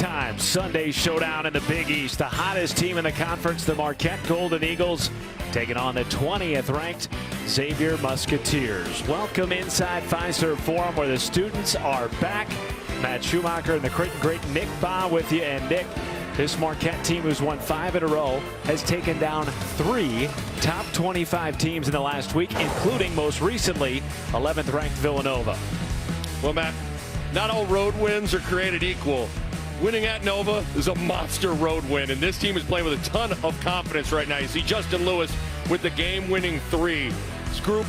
time Sunday showdown in the Big East. The hottest team in the conference, the Marquette Golden Eagles, taking on the 20th ranked Xavier Musketeers. Welcome inside Fiserv Forum, where the students are back. Matt Schumacher and the great Nick Baugh with you. And Nick, this Marquette team, who's won 5 in a row, has taken down 3 top 25 teams in the last week, including most recently 11th ranked Villanova. Well, Matt, not all road wins are created equal. Winning at Nova is a monster road win, and this team is playing with a ton of confidence right now. You see Justin Lewis with the game-winning 3. This group,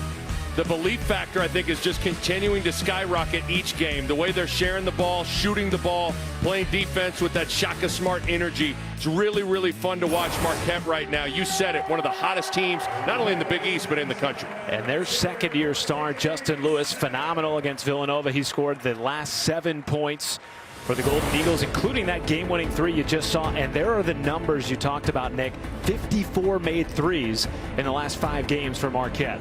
the belief factor, I think, is just continuing to skyrocket each game. The way they're sharing the ball, shooting the ball, playing defense with that Shaka Smart energy. It's really, really fun to watch Marquette right now. You said it, one of the hottest teams, not only in the Big East, but in the country. And their second-year star, Justin Lewis, phenomenal against Villanova. He scored the last 7 points for the Golden Eagles, including that game-winning 3 you just saw. And there are the numbers you talked about, Nick. 54 made threes in the last 5 games for Marquette.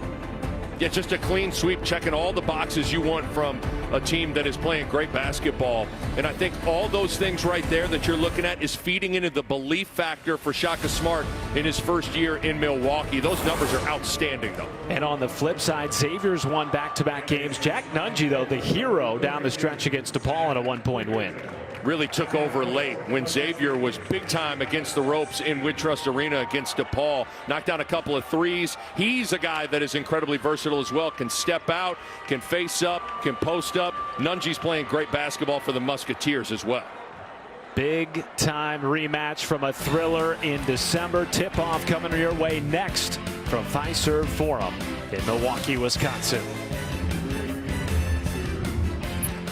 Yeah, just a clean sweep, checking all the boxes you want from a team that is playing great basketball. And I think all those things right there that you're looking at is feeding into the belief factor for Shaka Smart in his first year in Milwaukee. Those numbers are outstanding, though. And on the flip side, Xavier's won back-to-back games. Jack Nungy, though, the hero down the stretch against DePaul in a 1-point win. Really took over late when Xavier was big time against the ropes in Wintrust Arena against DePaul. Knocked down a couple of threes. He's a guy that is incredibly versatile as well. Can step out, can face up, can post up. Nungy's playing great basketball for the Musketeers as well. Big time rematch from a thriller in December. Tip-off coming your way next from Fiserv Forum in Milwaukee, Wisconsin.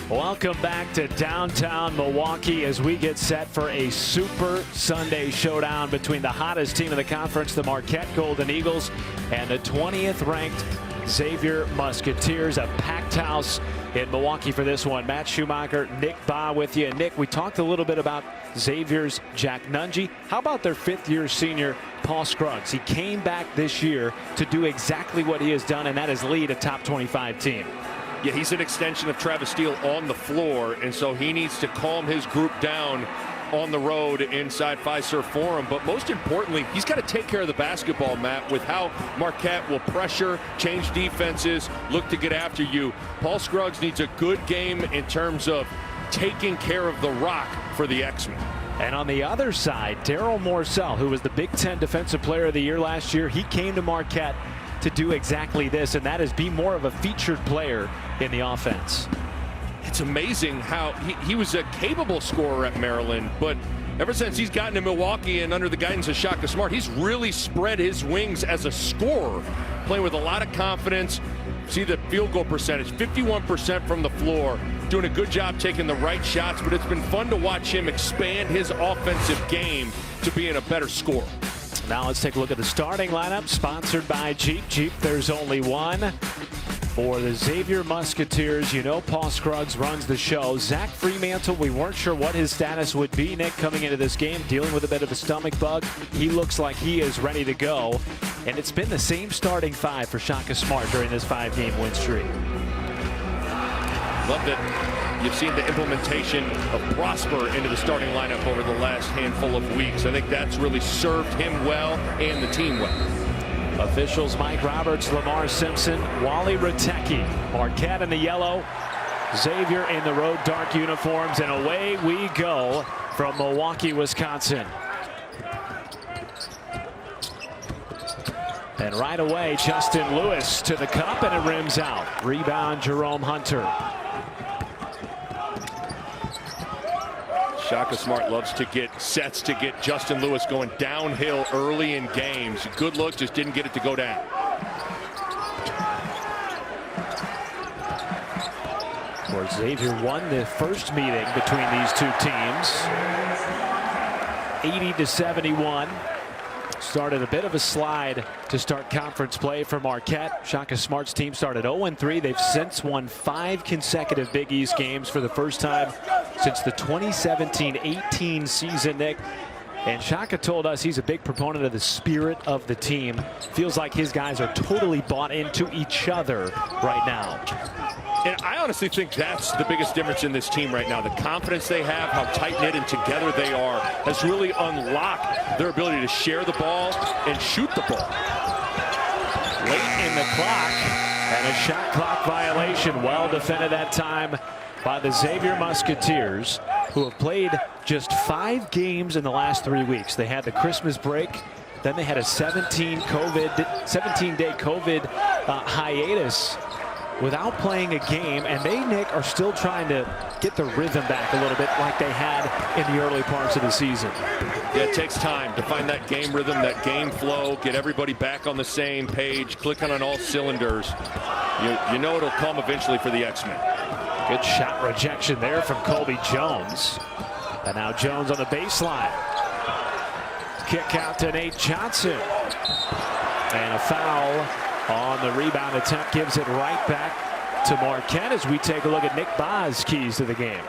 Welcome back to downtown Milwaukee as we get set for a Super Sunday showdown between the hottest team in the conference, the Marquette Golden Eagles, and the 20th ranked Xavier Musketeers. A packed house in Milwaukee for this one. Matt Schumacher, Nick Baugh with you. And Nick, we talked a little bit about Xavier's Jack Nungy. How about their 5th-year senior Paul Scruggs? He came back this year to do exactly what he has done, and that is lead a top 25 team. Yeah, he's an extension of Travis Steele on the floor, and so he needs to calm his group down on the road inside Fiserv Forum. But most importantly, he's got to take care of the basketball, Matt, with how Marquette will pressure, change defenses, look to get after you. Paul Scruggs needs a good game in terms of taking care of the rock for the X-Men. And on the other side, Daryl Morcell, who was the Big Ten Defensive Player of the Year last year, he came to Marquette to do exactly this, and that is be more of a featured player in the offense. It's amazing how he was a capable scorer at Maryland, but ever since he's gotten to Milwaukee and under the guidance of Shaka Smart, he's really spread his wings as a scorer, playing with a lot of confidence. See the field goal percentage, 51% from the floor, doing a good job taking the right shots, but it's been fun to watch him expand his offensive game to being a better scorer. Now let's take a look at the starting lineup, sponsored by Jeep. Jeep, there's only one. For the Xavier Musketeers, you know Paul Scruggs runs the show. Zach Freemantle, we weren't sure what his status would be, Nick, coming into this game, dealing with a bit of a stomach bug. He looks like he is ready to go. And it's been the same starting 5 for Shaka Smart during this 5-game win streak. Love that. You've seen the implementation of Prosper into the starting lineup over the last handful of weeks. I think that's really served him well and the team well. Officials Mike Roberts, Lamar Simpson, Wally Ratecki. Marquette in the yellow, Xavier in the road dark uniforms, and away we go from Milwaukee, Wisconsin. And right away, Justin Lewis to the cup, and it rims out. Rebound, Jerome Hunter. Shaka Smart loves to get sets to get Justin Lewis going downhill early in games. Good look, just didn't get it to go down. Of course, Xavier won the first meeting between these two teams, 80-71. Started a bit of a slide to start conference play for Marquette. Shaka Smart's team started 0-3. They've since won 5 consecutive Big East games for the first time since the 2017-18 season, Nick. And Shaka told us he's a big proponent of the spirit of the team. Feels like his guys are totally bought into each other right now. And I honestly think that's the biggest difference in this team right now. The confidence they have, how tight-knit and together they are, has really unlocked their ability to share the ball and shoot the ball. Late in the clock, and a shot clock violation. Well defended that time by the Xavier Musketeers, who have played just 5 games in the last 3 weeks. They had the Christmas break, then they had a 17-day COVID hiatus without playing a game, and they, Nick, are still trying to get the rhythm back a little bit like they had in the early parts of the season. Yeah, it takes time to find that game rhythm, that game flow, get everybody back on the same page, clicking on all cylinders. You know it'll come eventually for the X-Men. Good shot rejection there from Colby Jones. And now Jones on the baseline. Kick out to Nate Johnson. And a foul on the rebound attempt gives it right back to Marquette as we take a look at Nick Ba's keys to the game.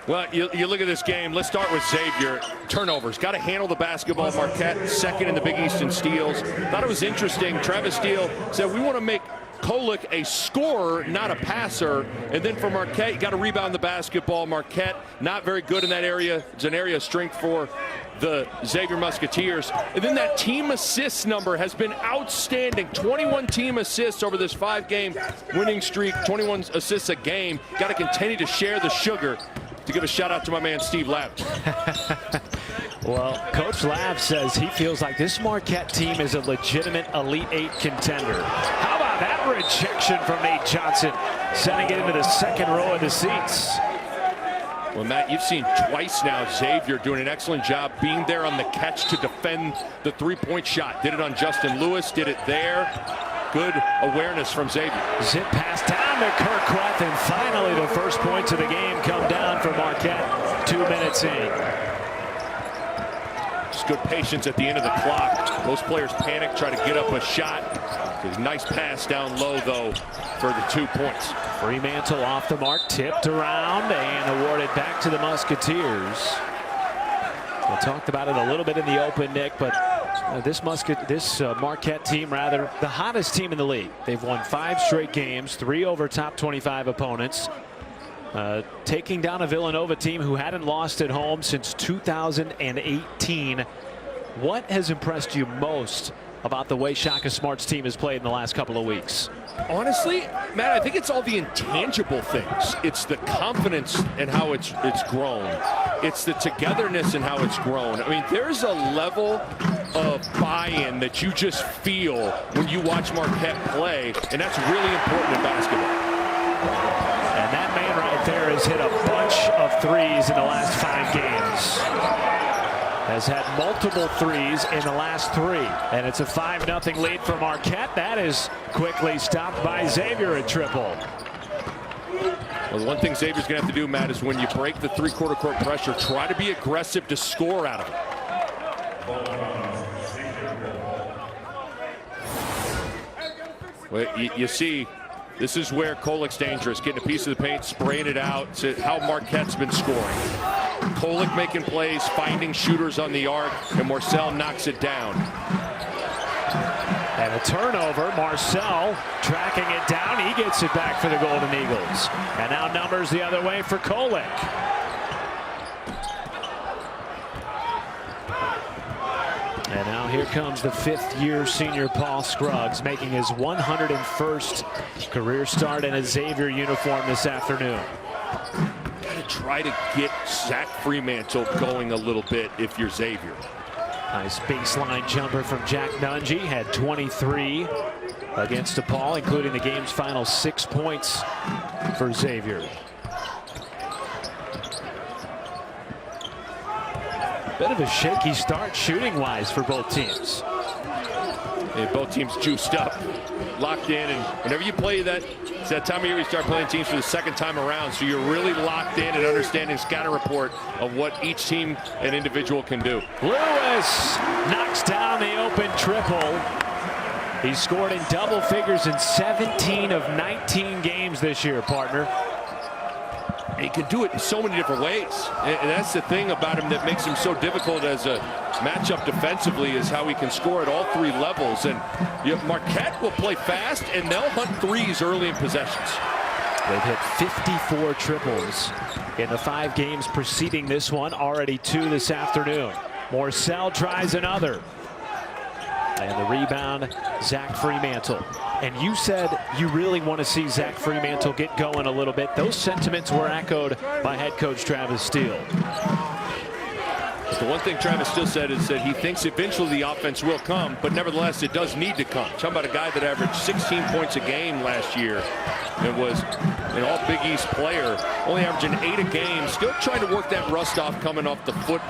Well, you look at this game. Let's start with Xavier. Turnovers. Got to handle the basketball. Marquette second in the Big East in steals. Thought it was interesting. Travis Steele said we want to make Kolek a scorer, not a passer. And then for Marquette, you got to rebound the basketball. Marquette not very good in that area. It's an area of strength for the Xavier Musketeers. And then that team assists number has been outstanding. 21 team assists over this 5-game winning streak. 21 assists a game. Got to continue to share the sugar. To give a shout out to my man Steve Lapp. Well, Coach Lapp says he feels like this Marquette team is a legitimate Elite 8 contender. How about that rejection from Nate Johnson, sending it into the second row of the seats? Well, Matt, you've seen twice now Xavier doing an excellent job being there on the catch to defend the 3-point shot. Did it on Justin Lewis, did it there. Good awareness from Xavier. Zip pass down to Kirkweth, and finally the first points of the game come down for Marquette 2 minutes in. Just good patience at the end of the clock. Most players panic, try to get up a shot. Nice pass down low, though, for the 2 points. Fremantle off the mark, tipped around, and awarded back to the Musketeers. We talked about it a little bit in the open, Nick, but this Marquette team, rather, the hottest team in the league. They've won 5 straight games, 3 over top 25 opponents. Taking down a Villanova team who hadn't lost at home since 2018. What has impressed you most about the way Shaka Smart's team has played in the last couple of weeks? Honestly, Matt, I think it's all the intangible things. It's the confidence and how it's grown. It's the togetherness and how it's grown. I mean, there's a level of buy-in that you just feel when you watch Marquette play, and that's really important in basketball. And that man right there has hit a bunch of threes in the last 5 games. Has had multiple threes in the last 3. And it's a 5-0 lead for Marquette. That is quickly stopped by Xavier at triple. Well, the one thing Xavier's going to have to do, Matt, is when you break the 3-quarter court pressure, try to be aggressive to score out of it. Well, you see, this is where Kolek's dangerous, getting a piece of the paint, spraying it out. To how Marquette's been scoring. Kolek making plays, finding shooters on the arc, and Marcel knocks it down. And a turnover. Marcel tracking it down. He gets it back for the Golden Eagles. And now numbers the other way for Kolek. And now here comes the 5th-year senior Paul Scruggs, making his 101st career start in a Xavier uniform this afternoon. Gotta try to get Zach Fremantle going a little bit if you're Xavier. Nice baseline jumper from Jack Nungy. Had 23 against DePaul, including the game's final 6 points for Xavier. Bit of a shaky start shooting-wise for both teams. And both teams juiced up, locked in, and whenever you play that, it's that time of year you start playing teams for the second time around, so you're really locked in and understanding scatter report of what each team and individual can do. Lewis knocks down the open triple. He scored in double figures in 17 of 19 games this year, partner. He can do it in so many different ways, and that's the thing about him that makes him so difficult as a matchup defensively, is how he can score at all 3 levels. And Marquette will play fast, and they'll hunt threes early in possessions. They've hit 54 triples in the 5 games preceding this one, already 2 this afternoon. Morcell tries another. And the rebound, Zach Freemantle. And you said you really want to see Zach Freemantle get going a little bit. Those sentiments were echoed by head coach Travis Steele. The one thing Travis Steele said is that he thinks eventually the offense will come, but nevertheless it does need to come. Talking about a guy that averaged 16 points a game last year and was an all Big East player, only averaging 8 a game, still trying to work that rust off coming off the foot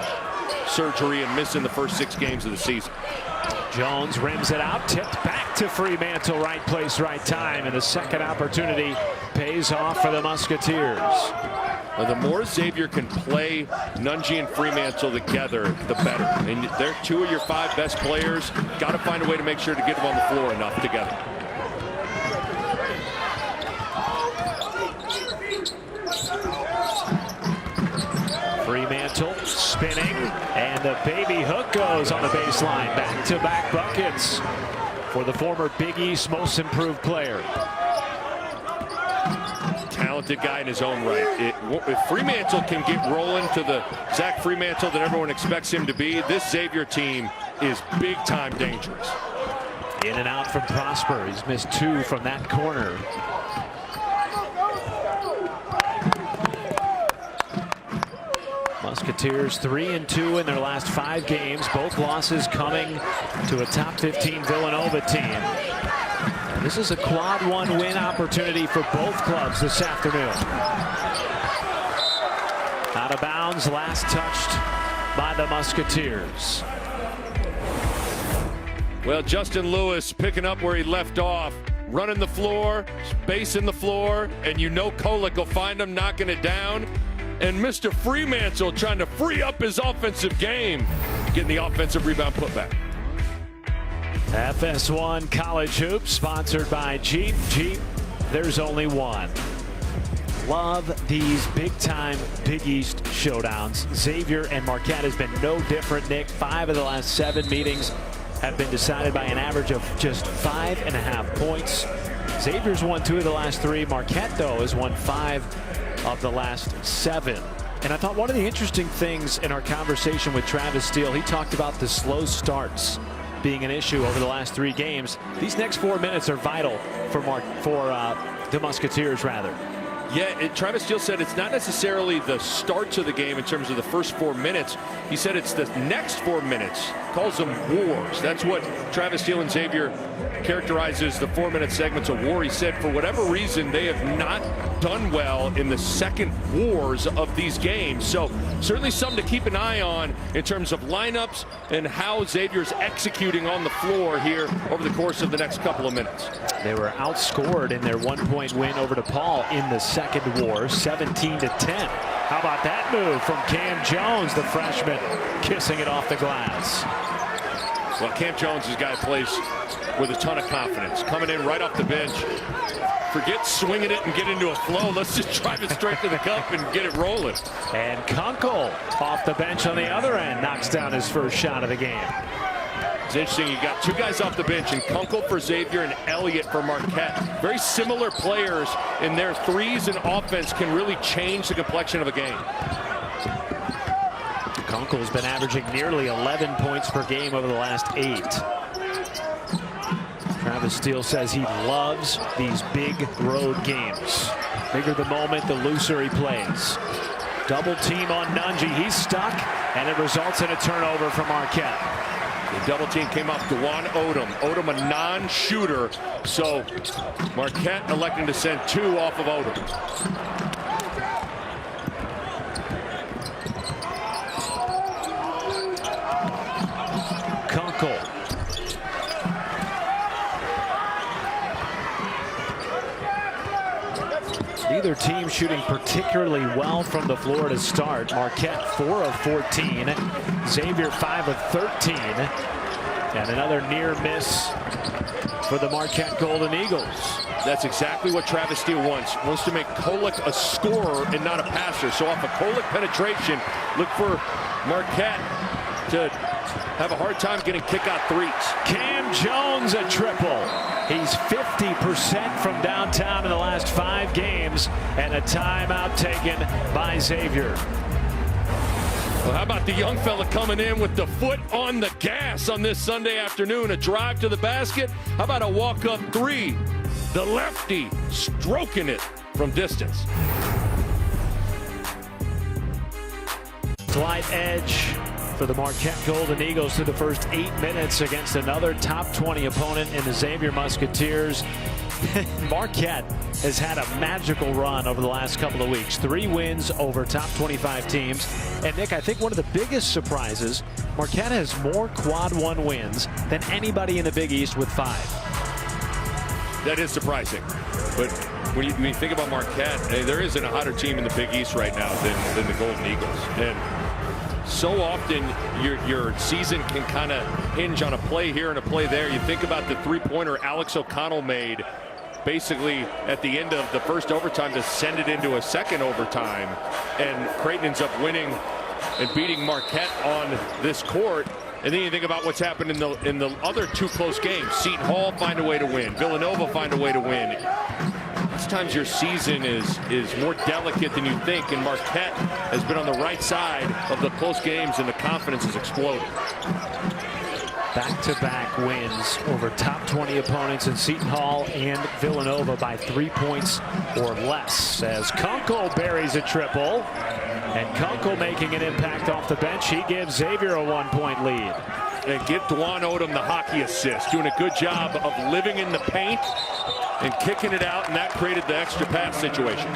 surgery and missing the first 6 games of the season. Jones rims it out, tipped back to Freemantle, right place, right time, and the second opportunity pays off for the Musketeers. Now, the more Xavier can play Nunge and Freemantle together, the better. And they're 2 of your 5 best players. Got to find a way to make sure to get them on the floor enough together. Freemantle spinning, and the baby hook goes on the baseline. Back-to-back buckets for the former Big East most improved player. Talented guy in his own right. If Freemantle can get rolling to the Zach Freemantle that everyone expects him to be, this Xavier team is big-time dangerous. In and out from Prosper. He's missed 2 from that corner. Musketeers 3-2 in their last 5 games. Both losses coming to a top 15 Villanova team. And this is a quad 1 win opportunity for both clubs this afternoon. Out of bounds, last touched by the Musketeers. Well, Justin Lewis picking up where he left off, running the floor, spacing the floor, and you know Kolek will find him, knocking it down. And Mr. Freemantle trying to free up his offensive game, getting the offensive rebound putback. FS1 College Hoops, sponsored by Jeep. Jeep, there's only one. Love these big-time Big East showdowns. Xavier and Marquette has been no different, Nick. 5 of the last 7 meetings have been decided by an average of just 5.5 points. Xavier's won 2 of the last 3. Marquette, though, has won 5 of the last 7. And I thought one of the interesting things in our conversation with Travis Steele, he talked about the slow starts being an issue over the last 3 games. These next 4 minutes are vital for the Musketeers, rather. Yeah, Travis Steele said it's not necessarily the starts of the game in terms of the first 4 minutes. He said it's the next 4 minutes. Calls them wars. That's what Travis Steele and Xavier characterizes the 4-minute segments of war. He said for whatever reason they have not done well in the second wars of these games. So certainly something to keep an eye on in terms of lineups and how Xavier's executing on the floor here over the course of the next couple of minutes. They were outscored in their 1-point win over DePaul in the second war, 17-10. How about that move from Cam Jones, the freshman, kissing it off the glass. Well, Cam Jones is a guy who plays with a ton of confidence, coming in right off the bench. Forget swinging it and get into a flow. Let's just drive it straight to the cup and get it rolling. And Kunkel off the bench on the other end knocks down his first shot of the game. It's interesting, you got 2 guys off the bench, and Kunkel for Xavier and Elliott for Marquette. Very similar players, and their threes and offense can really change the complexion of a game. Kunkel's been averaging nearly 11 points per game over the last 8. Travis Steele says he loves these big road games. Bigger the moment, the looser he plays. Double team on Nunge. He's stuck, and it results in a turnover from Marquette. The double team came off Dewan Odom. Odom a non-shooter, so Marquette electing to send 2 off of Odom. Kunkel. Neither team shooting particularly well from the floor to start. Marquette 4 of 14. Xavier 5 of 13. And another near miss for the Marquette Golden Eagles. That's exactly what Travis Steele wants. Wants to make Kolek a scorer and not a passer. So off a Kolek penetration, look for Marquette to have a hard time getting kick-out threes. Cam Jones a triple. He's 50% from downtown in the last 5 games, and a timeout taken by Xavier. Well, how about the young fella coming in with the foot on the gas on this Sunday afternoon? A drive to the basket. How about a walk-up 3? The lefty stroking it from distance. Slight edge for the Marquette Golden Eagles through the first 8 minutes against another top 20 opponent in the Xavier Musketeers. Marquette has had a magical run over the last couple of weeks. 3 wins over top 25 teams. And Nick, I think one of the biggest surprises, Marquette has more quad 1 wins than anybody in the Big East with 5. That is surprising. But when you think about Marquette, there isn't a hotter team in the Big East right now than the Golden Eagles. And so often your season can kind of hinge on a play here and a play there. You think about the 3-pointer Alex O'Connell made basically at the end of the first overtime to send it into a second overtime, and Creighton ends up winning and beating Marquette on this court. And then you think about what's happened in the other 2 close games. Seton Hall find a way to win. Villanova find a way to win. Sometimes your season is more delicate than you think, and Marquette has been on the right side of the close games, and the confidence has exploded. Back-to-back wins over top 20 opponents in Seton Hall and Villanova by 3 points or less, as Kunkel buries a triple, and Kunkel making an impact off the bench. He gives Xavier a 1-point lead. And give Dwan Odom the hockey assist, doing a good job of living in the paint and kicking it out, and that created the extra pass situation.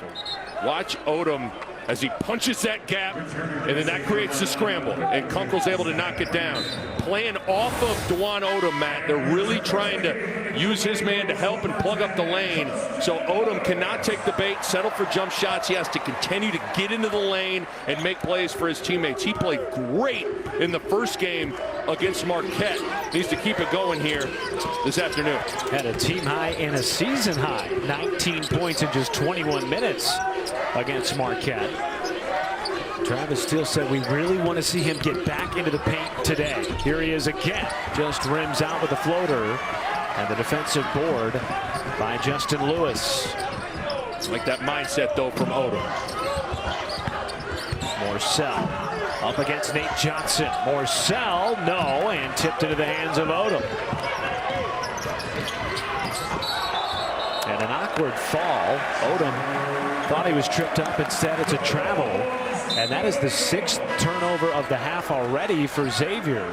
So watch Odom as he punches that gap, and then that creates the scramble, and Kunkel's able to knock it down. Playing off of Dwan Odom, Matt, they're really trying to use his man to help and plug up the lane, so Odom cannot take the bait, settle for jump shots. He has to continue to get into the lane and make plays for his teammates. He played great in the first game against Marquette. Needs to keep it going here this afternoon. Had a team high and a season high. 19 points in just 21 minutes against Marquette. Travis Steele said we really want to see him get back into the paint today. Here he is again. Just rims out with a floater, and the defensive board by Justin Lewis. Like that mindset, though, from Odom. Morcell up against Nate Johnson. Morcell, no, and tipped into the hands of Odom. And an awkward fall. Odom thought he was tripped up. Instead, it's a travel. And that is the 6th turnover of the half already for Xavier.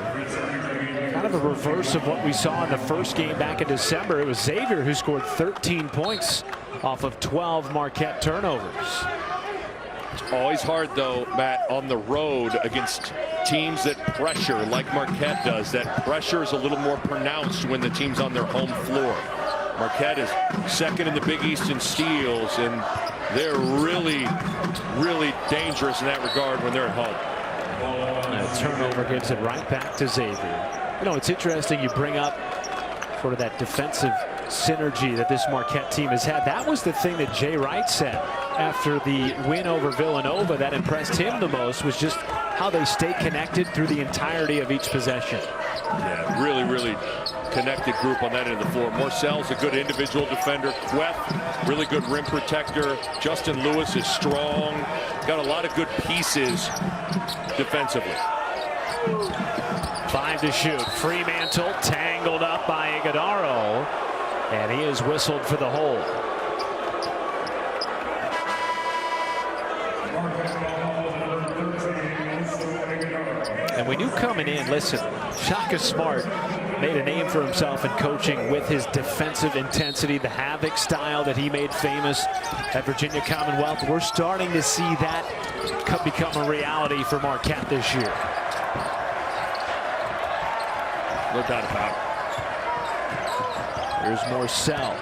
Kind of a reverse of what we saw in the first game back in December. It was Xavier who scored 13 points off of 12 Marquette turnovers. It's always hard, though, Matt, on the road against teams that pressure like Marquette does. That pressure is a little more pronounced when the team's on their home floor. Marquette is 2nd in the Big East in steals, and they're really, really dangerous in that regard when they're at home. And a turnover gives it right back to Xavier. You know, it's interesting you bring up sort of that defensive synergy that this Marquette team has had. That was the thing that Jay Wright said after the win over Villanova that impressed him the most, was just how they stay connected through the entirety of each possession. Yeah, really, really connected group on that end of the floor. Morcell's a good individual defender. Queth, really good rim protector. Justin Lewis is strong. Got a lot of good pieces defensively. 5 to shoot. Fremantle tangled up by Iguodaro, and he is whistled for the hold. And we knew coming in, listen, Shaka Smart made a name for himself in coaching with his defensive intensity, the havoc style that he made famous at Virginia Commonwealth. We're starting to see that become a reality for Marquette this year. No doubt about it. Here's Morcell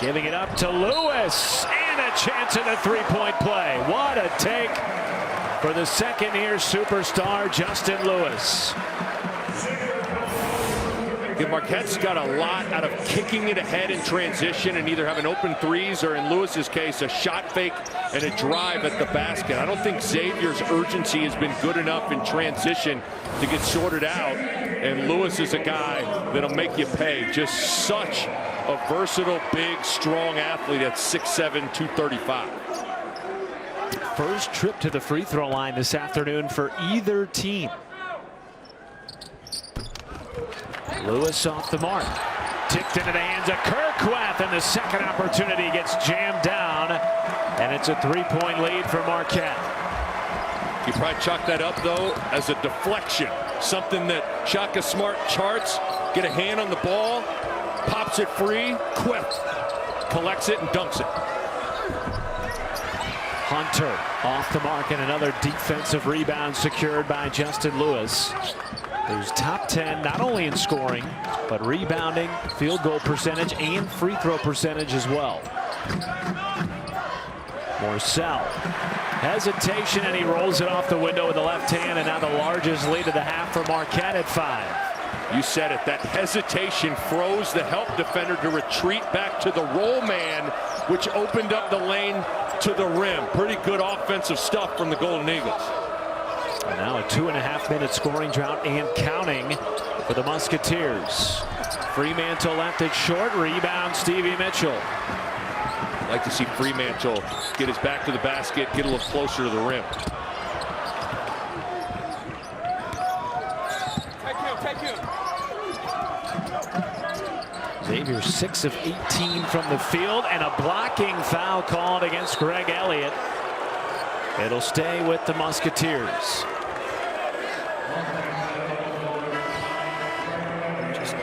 giving it up to Lewis, and a chance at a 3-point play. What a take for the second-year superstar Justin Lewis. Again, Marquette's got a lot out of kicking it ahead in transition and either having open threes or, in Lewis's case, a shot fake and a drive at the basket. I don't think Xavier's urgency has been good enough in transition to get sorted out. And Lewis is a guy that'll make you pay. Just such a versatile, big, strong athlete at 6'7", 235. First trip to the free throw line this afternoon for either team. Lewis off the mark. Tipped into the hands of Kirkwath, and the second opportunity gets jammed down, and it's a three-point lead for Marquette. You probably chalk that up, though, as a deflection. Something that Shaka Smart charts, get a hand on the ball, pops it free, quick, collects it and dunks it. Hunter off the mark, and another defensive rebound secured by Justin Lewis, who's top 10 not only in scoring, but rebounding, field goal percentage, and free throw percentage as well. Morsell, hesitation, and he rolls it off the window with the left hand, and now the largest lead of the half for Marquette at 5. You said it, that hesitation froze the help defender to retreat back to the roll man, which opened up the lane to the rim. Pretty good offensive stuff from the Golden Eagles. And now a 2.5-minute scoring drought and counting for the Musketeers. Fremantle left it short. Rebound, Stevie Mitchell. I'd like to see Fremantle get his back to the basket, get a little closer to the rim. Xavier 6 of 18 from the field, and a blocking foul called against Greg Elliott. It'll stay with the Musketeers. Just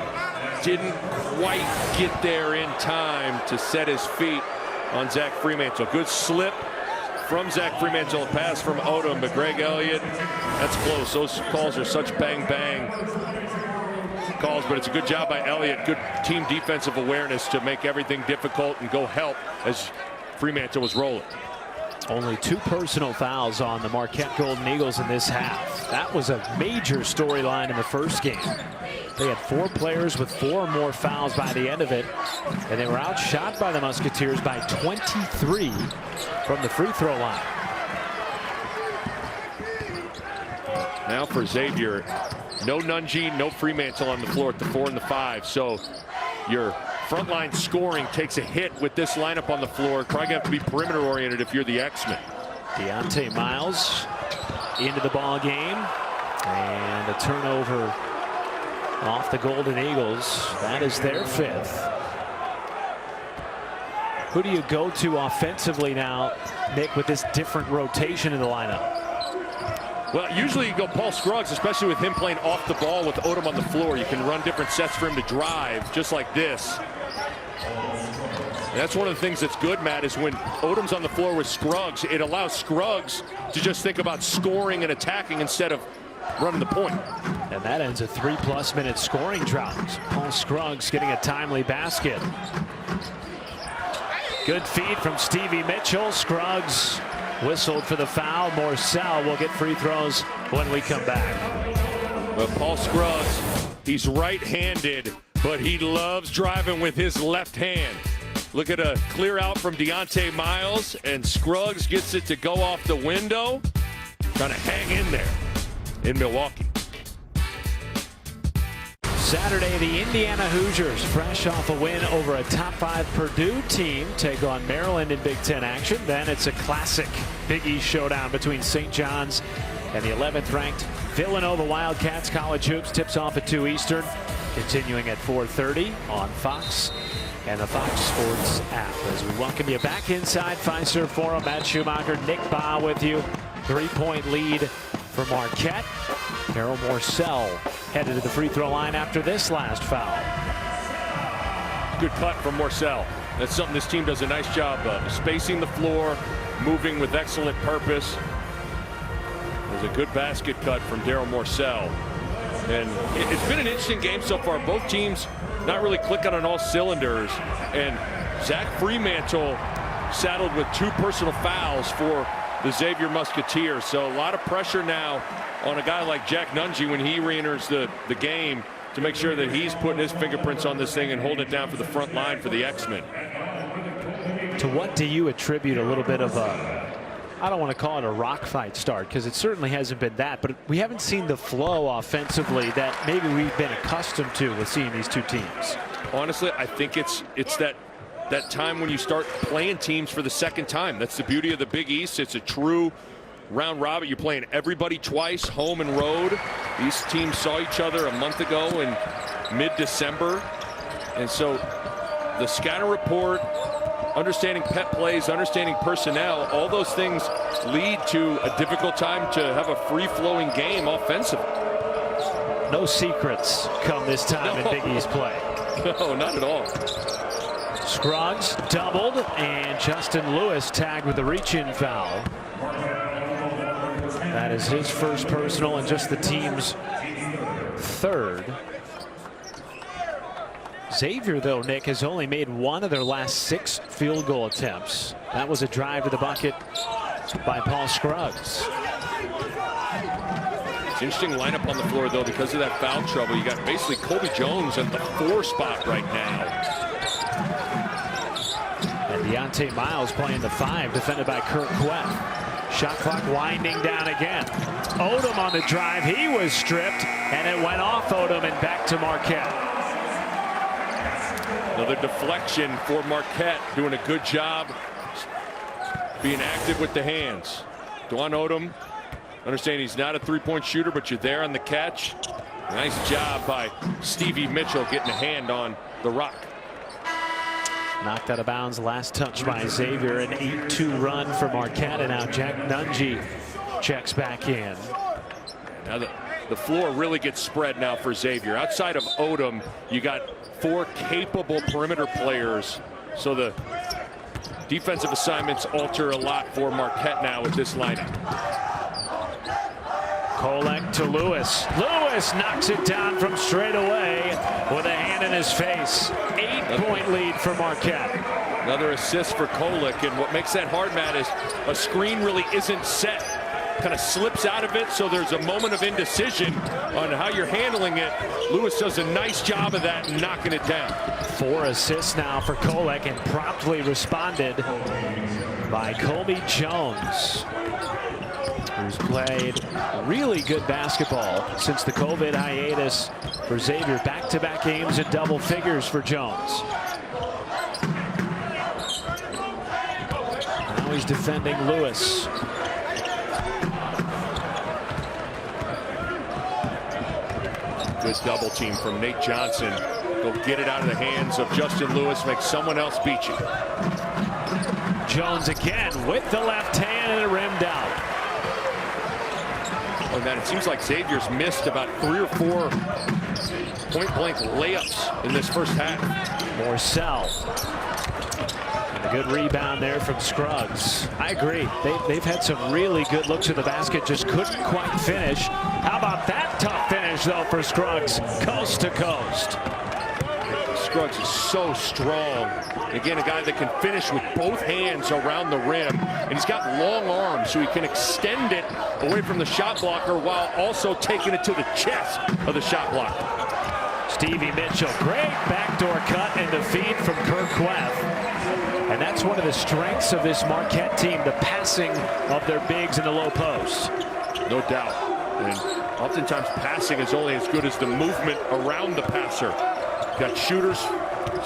didn't quite get there in time to set his feet on Zach Fremantle. Good slip from Zach Fremantle, a pass from Odom, but Greg Elliott, that's close. Those calls are such bang-bang calls, but it's a good job by Elliott. Good team defensive awareness to make everything difficult and go help as Fremantle was rolling. Only 2 personal fouls on the Marquette Golden Eagles in this half. That was a major storyline in the first game. They had 4 players with 4 or more fouls by the end of it, and they were outshot by the Musketeers by 23 from the free throw line. Now for Xavier, no Nunji, no Fremantle on the floor at the 4 and the 5. So your frontline scoring takes a hit with this lineup on the floor. Probably gonna have to be perimeter oriented if you're the X-Men. Deontay Miles into the ball game, and a turnover off the Golden Eagles. That is their 5th. Who do you go to offensively now, Nick, with this different rotation in the lineup? Well, usually you go Paul Scruggs, especially with him playing off the ball with Odom on the floor. You can run different sets for him to drive, just like this. And that's one of the things that's good, Matt, is when Odom's on the floor with Scruggs, it allows Scruggs to just think about scoring and attacking instead of running the point. And that ends a 3+ minute scoring drought. Paul Scruggs getting a timely basket. Good feed from Stevie Mitchell. Scruggs whistled for the foul. Morsell will get free throws when we come back. Well, Paul Scruggs, he's right-handed, but he loves driving with his left hand. Look at a clear out from Deontay Miles, and Scruggs gets it to go off the window. Trying to hang in there in Milwaukee. Saturday, the Indiana Hoosiers, fresh off a win over a top 5 Purdue team, take on Maryland in Big Ten action. Then it's a classic Big East showdown between St. John's and the 11th ranked Villanova Wildcats. College hoops tips off at 2 Eastern, continuing at 4:30 on Fox and the Fox Sports app. As we welcome you back inside Fiserv Forum, Matt Schumacher, Nick Baugh with you. 3-point lead for Marquette. Harold Morsell headed to the free throw line after this last foul. Good cut from Morsell. That's something this team does a nice job of. Spacing the floor, moving with excellent purpose. There's a good basket cut from Daryl Morsell. And it's been an interesting game so far. Both teams not really clicking on all cylinders. And Zach Fremantle saddled with 2 personal fouls for the Xavier Musketeers. So a lot of pressure now on a guy like Jack Nunji when he re-enters the game to make sure that he's putting his fingerprints on this thing and holding it down for the front line for the X-Men. To what do you attribute a little bit of a, I don't want to call it a rock fight start, because it certainly hasn't been that, but we haven't seen the flow offensively that maybe we've been accustomed to with seeing these two teams? Honestly, I think it's that time when you start playing teams for the second time. That's the beauty of the Big East. It's a true round robin. You're playing everybody twice, home and road. These teams saw each other a month ago in mid-December. And so the scatter report, understanding pet plays, understanding personnel, all those things lead to a difficult time to have a free-flowing game offensively. No secrets come this time in Big East play. No, not at all. Scruggs doubled, and Justin Lewis tagged with a reach-in foul. That is his first personal and just the team's third. Xavier, though, Nick, has only made one of their last 6 field goal attempts. That was a drive to the bucket by Paul Scruggs. It's an interesting lineup on the floor, though, because of that foul trouble. You got basically Colby Jones at the 4 spot right now. And Deontay Miles playing the 5, defended by Kurt Queth. Shot clock winding down again. Odom on the drive. He was stripped, and it went off Odom and back to Marquette. Another deflection for Marquette, doing a good job being active with the hands. Dwan Odom, understand he's not a three-point shooter, but you're there on the catch. Nice job by Stevie Mitchell getting a hand on the rock. Knocked out of bounds, last touch by Xavier. An 8-2 run for Marquette, and now Jack Nunge checks back in. Now the floor really gets spread now for Xavier. Outside of Odom, you got 4 capable perimeter players. So the defensive assignments alter a lot for Marquette now with this lineup. Kolek to Lewis. Lewis knocks it down from straight away with a hand in his face. 8-point lead for Marquette. Another assist for Kolek, and what makes that hard, Matt, is a screen really isn't set. Kind of slips out of it, so there's a moment of indecision on how you're handling it. Lewis does a nice job of that and knocking it down. 4 assists now for Kolek, and promptly responded by Colby Jones, who's played really good basketball since the COVID hiatus for Xavier. Back-to-back games in double figures for Jones. Now he's defending Lewis. Good double team from Nate Johnson. Go get it out of the hands of Justin Lewis, make someone else beat you. Jones again with the left hand, and it rimmed out. Oh, man, it seems like Xavier's missed about 3 or 4 point-blank layups in this first half. Morcell. And a good rebound there from Scruggs. I agree. They've had some really good looks at the basket, just couldn't quite finish. How about that tough finish, though, for Scruggs, coast to coast. Scruggs is so strong. Again, a guy that can finish with both hands around the rim. And he's got long arms, so he can extend it away from the shot blocker while also taking it to the chest of the shot blocker. Stevie Mitchell, great backdoor cut and the feed from Kurt Queth. And that's one of the strengths of this Marquette team, the passing of their bigs in the low post. No doubt. And oftentimes passing is only as good as the movement around the passer. Got shooters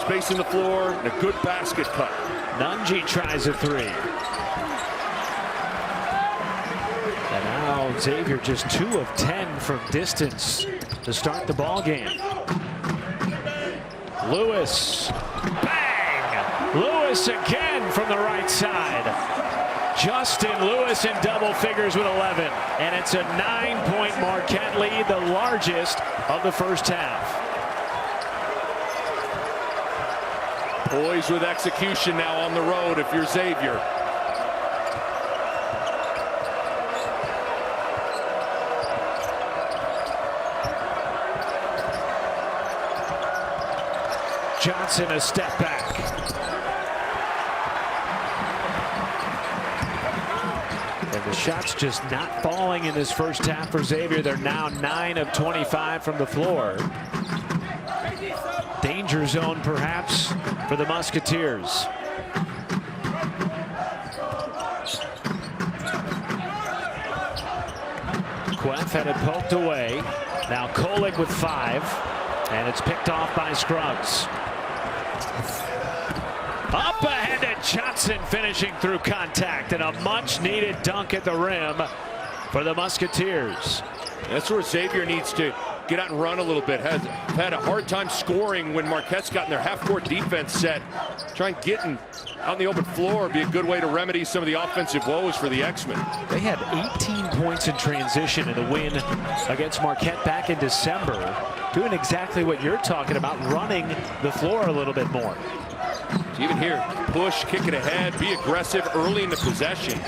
spacing the floor and a good basket cut. Nunge tries a 3. And now Xavier just 2 of 10 from distance to start the ball game. Lewis, bang! Lewis again from the right side. Justin Lewis in double figures with 11, and it's a 9-point Marquette lead, the largest of the first half. Poised with execution now on the road if you're Xavier. Johnson a step back. And the shots just not falling in this first half for Xavier. They're now 9 of 25 from the floor. danger zone perhaps for the Musketeers. Queff had it poked away. Now Kolek with 5, and it's picked off by Scruggs. Up ahead to Johnson, finishing through contact, and a much-needed dunk at the rim for the Musketeers. That's where Xavier needs to get out and run a little bit. Has had a hard time scoring when Marquette's gotten their half-court defense set. Trying getting out on the open floor would be a good way to remedy some of the offensive woes for the X-Men. They had 18 points in transition in the win against Marquette back in December, doing exactly what you're talking about, running the floor a little bit more. So even here, push, kick it ahead, be aggressive early in the possession.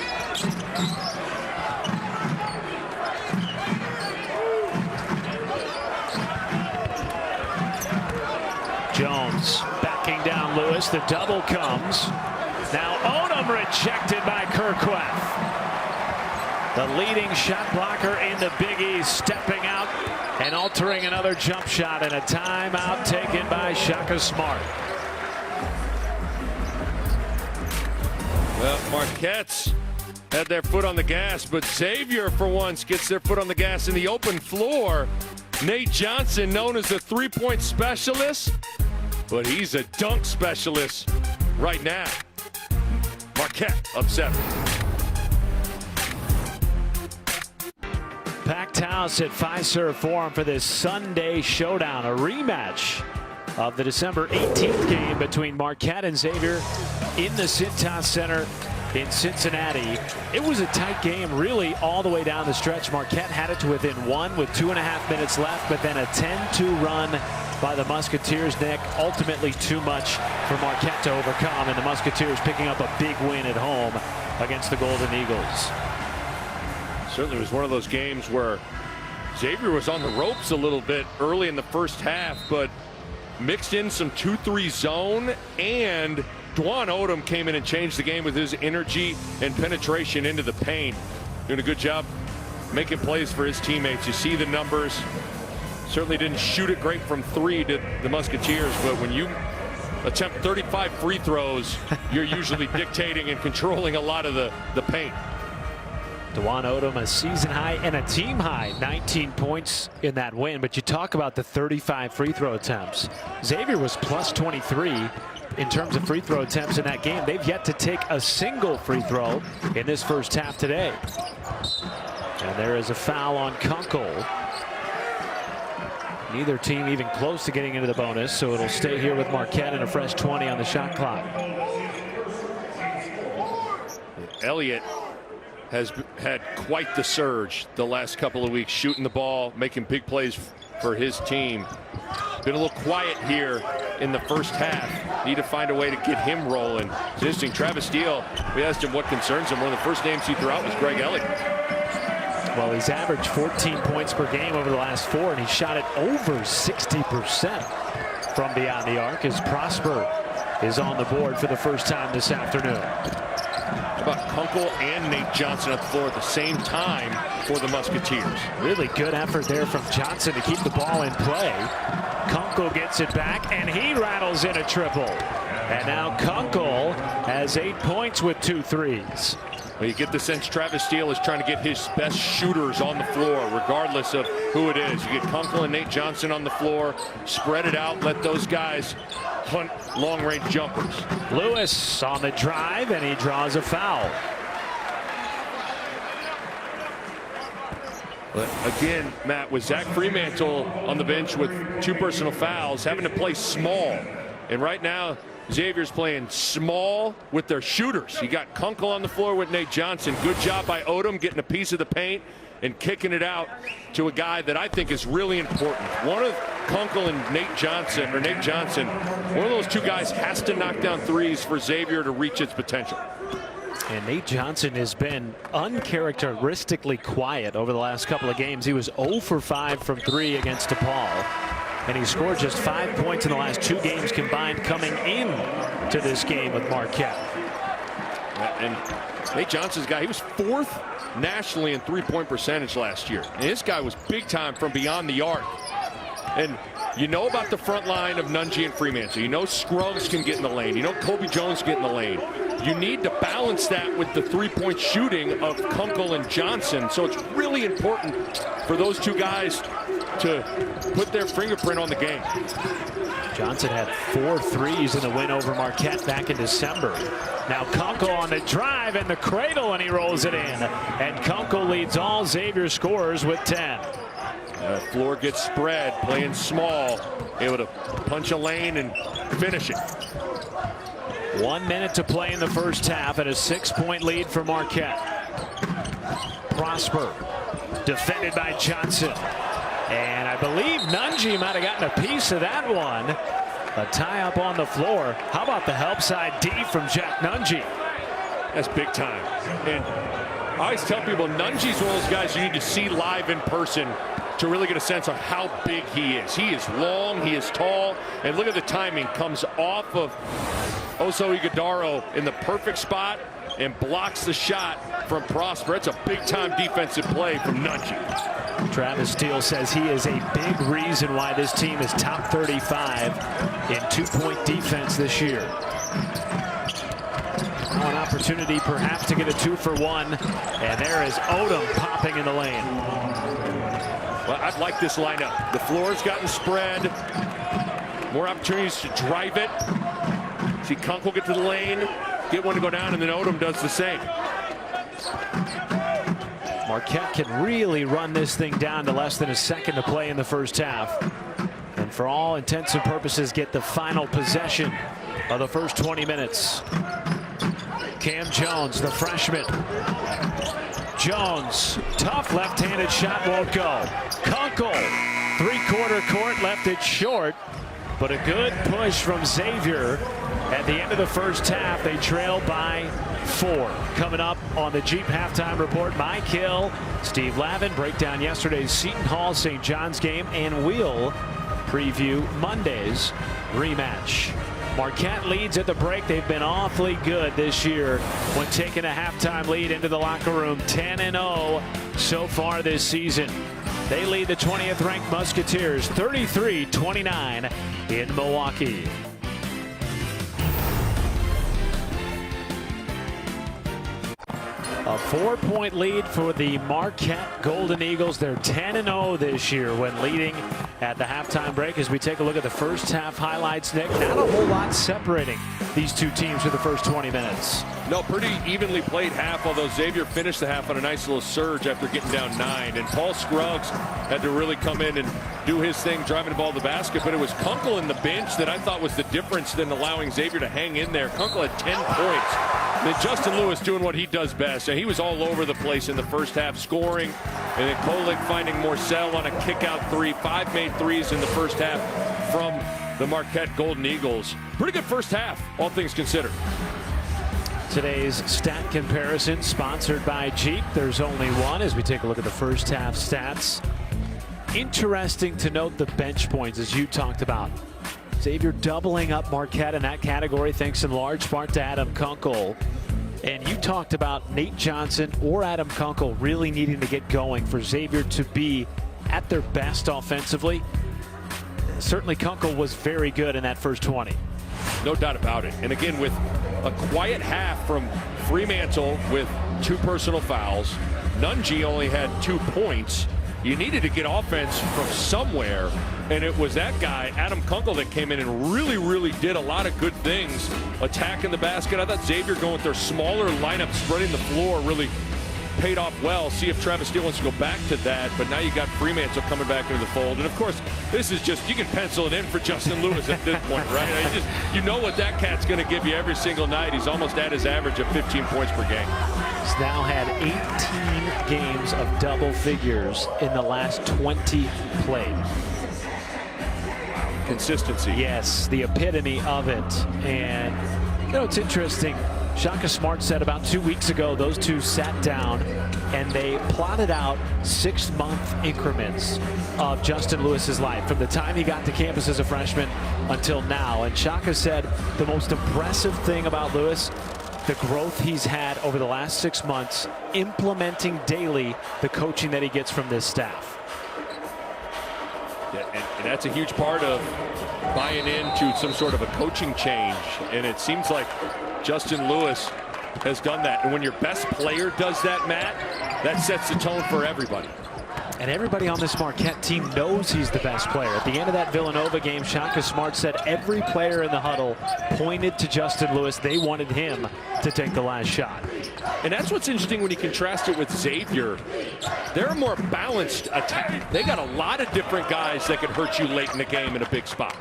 Jones backing down Lewis. The double comes. Now Odom rejected by Queff. The leading shot blocker in the Big East stepping out and altering another jump shot, and a timeout taken by Shaka Smart. Well, Marquette's had their foot on the gas, but Xavier for once gets their foot on the gas in the open floor. Nate Johnson, known as a three-point specialist, but he's a dunk specialist right now. Marquette up 7. Packed house at Fiserv Forum for this Sunday showdown, a rematch of the December 18th game between Marquette and Xavier in the Cintas Center in Cincinnati. It was a tight game really all the way down the stretch. Marquette had it to within 1 with 2.5 minutes left, but then a 10-2 run by the Musketeers, Nick. Ultimately too much for Marquette to overcome, and the Musketeers picking up a big win at home against the Golden Eagles. Certainly was one of those games where Xavier was on the ropes a little bit early in the first half, but mixed in some 2-3 zone, and Dwan Odom came in and changed the game with his energy and penetration into the paint. Doing a good job making plays for his teammates. You see the numbers. Certainly didn't shoot it great from 3 to the Musketeers, but when you attempt 35 free throws, you're usually dictating and controlling a lot of the paint. Dwan Odom, a season high and a team high 19 points in that win. But you talk about the 35 free throw attempts. Xavier was plus 23 in terms of free throw attempts in that game. They've yet to take a single free throw in this first half today. And there is a foul on Kunkel. Neither team even close to getting into the bonus, so it'll stay here with Marquette and a fresh 20 on the shot clock. Elliott has had quite the surge the last couple of weeks, shooting the ball, making big plays for his team. Been a little quiet here in the first half. Need to find a way to get him rolling. It's interesting, Travis Steele, we asked him what concerns him. One of the first names he threw out was Greg Elliott. Well, he's averaged 14 points per game over the last 4, and he shot it over 60% from beyond the arc as Prosper is on the board for the first time this afternoon. How about Kunkel and Nate Johnson at the floor at the same time for the Musketeers? Really good effort there from Johnson to keep the ball in play. Kunkel gets it back, and he rattles in a triple. And now Kunkel has 8 points with 2 threes. Well, you get the sense Travis Steele is trying to get his best shooters on the floor, regardless of who it is. You get Kunkel and Nate Johnson on the floor, spread it out, let those guys hunt long-range jumpers. Lewis on the drive, and he draws a foul. But again, Matt, with Zach Fremantle on the bench with 2 personal fouls, having to play small. And right now, Xavier's playing small with their shooters. You got Kunkel on the floor with Nate Johnson. Good job by Odom getting a piece of the paint and kicking it out to a guy that I think is really important. One of Kunkel and Nate Johnson, one of those 2 guys has to knock down threes for Xavier to reach its potential. And Nate Johnson has been uncharacteristically quiet over the last couple of games. He was 0 for 5 from 3 against DePaul. And he scored just 5 points in the last 2 games combined coming in to this game with Marquette. And Nate Johnson's guy, he was 4th nationally in 3-point percentage last year. And this guy was big time from beyond the arc. And you know about the front line of Nunge and Fremantle. You know Scruggs can get in the lane. You know Kobe Jones can get in the lane. You need to balance that with the three-point shooting of Kunkel and Johnson. So it's really important for those two guys to put their fingerprint on the game. Johnson had 4 threes in the win over Marquette back in December. Now Kunkel on the drive and the cradle, and he rolls it in. And Kunkel leads all Xavier scorers with 10. Floor gets spread, playing small, able to punch a lane and finish it. 1 minute to play in the first half and a 6-point lead for Marquette. Prosper defended by Johnson. And I believe Nunge might have gotten a piece of that one. A tie up on the floor. How about the help side D from Jack Nunge? That's big time. And I always tell people Nunge's one of those guys you need to see live in person to really get a sense of how big he is. He is long, he is tall, and look at the timing. Comes off of Oso Ighodaro in the perfect spot and blocks the shot from Prosper. It's a big-time defensive play from Nunge. Travis Steele says he is a big reason why this team is top 35 in 2-point defense this year. Now an opportunity perhaps to get a 2-for-1, and there is Odom popping in the lane. Well, I'd like this lineup. The floor's gotten spread. More opportunities to drive it. See Kunkel get to the lane, get one to go down, and then Odom does the same. Marquette can really run this thing down to less than a second to play in the first half. And for all intents and purposes, get the final possession of the first 20 minutes. Cam Jones, the freshman. Jones, tough left-handed shot, won't go. Kunkel, three-quarter court, left it short. But a good push from Xavier. At the end of the first half, they trail by 4. Coming up on the Jeep halftime report, Mike Hill, Steve Lavin break down yesterday's Seton Hall St. John's game, and we'll preview Monday's rematch. Marquette leads at the break. They've been awfully good this year when taking a halftime lead into the locker room. 10-0 so far this season. They lead the 20th ranked Musketeers 33-29 in Milwaukee. A 4-point lead for the Marquette Golden Eagles. They're 10-0 this year when leading at the halftime break. As we take a look at the first half highlights, Nick, not a whole lot separating these two teams for the first 20 minutes. No, pretty evenly played half, although Xavier finished the half on a nice little surge after getting down 9. And Paul Scruggs had to really come in and do his thing, driving the ball to the basket. But it was Kunkel in the bench that I thought was the difference in allowing Xavier to hang in there. Kunkel had 10 points. Then Justin Lewis doing what he does best. And he was all over the place in the first half, scoring. And then Kolik finding Morcell on a kick-out 3. 5 made threes in the first half from the Marquette Golden Eagles. Pretty good first half, all things considered. Today's stat comparison sponsored by Jeep. There's only one as we take a look at the first half stats. Interesting to note the bench points, as you talked about. Xavier doubling up Marquette in that category thanks in large part to Adam Kunkel. And you talked about Nate Johnson or Adam Kunkel really needing to get going for Xavier to be at their best offensively. Certainly Kunkel was very good in that first 20. No doubt about it. And again, with a quiet half from Fremantle with 2 personal fouls, Nunge only had 2 points. You needed to get offense from somewhere, and it was that guy, Adam Kunkel, that came in and really did a lot of good things, attacking the basket. I thought Xavier going with their smaller lineup, spreading the floor, really paid off well. See if Travis Steele wants to go back to that, but now you got Fremantle coming back into the fold. And of course, this is just, you can pencil it in for Justin Lewis at this point, right? You know what that cat's going to give you every single night. He's almost at his average of 15 points per game. He's now had 18 games of double figures in the last 20 played. Consistency. Yes, the epitome of it. And you know, it's interesting. Shaka Smart said about 2 weeks ago, those two sat down and they plotted out 6-month increments of Justin Lewis's life from the time he got to campus as a freshman until now. And Shaka said the most impressive thing about Lewis, the growth he's had over the last 6 months, implementing daily the coaching that he gets from this staff. And that's a huge part of buying into some sort of a coaching change. And it seems like Justin Lewis has done that. And when your best player does that, Matt, that sets the tone for everybody. And everybody on this Marquette team knows he's the best player. At the end of that Villanova game, Shaka Smart said every player in the huddle pointed to Justin Lewis. They wanted him to take the last shot. And that's what's interesting when you contrast it with Xavier. They're a more balanced attack. They got a lot of different guys that could hurt you late in the game in a big spot.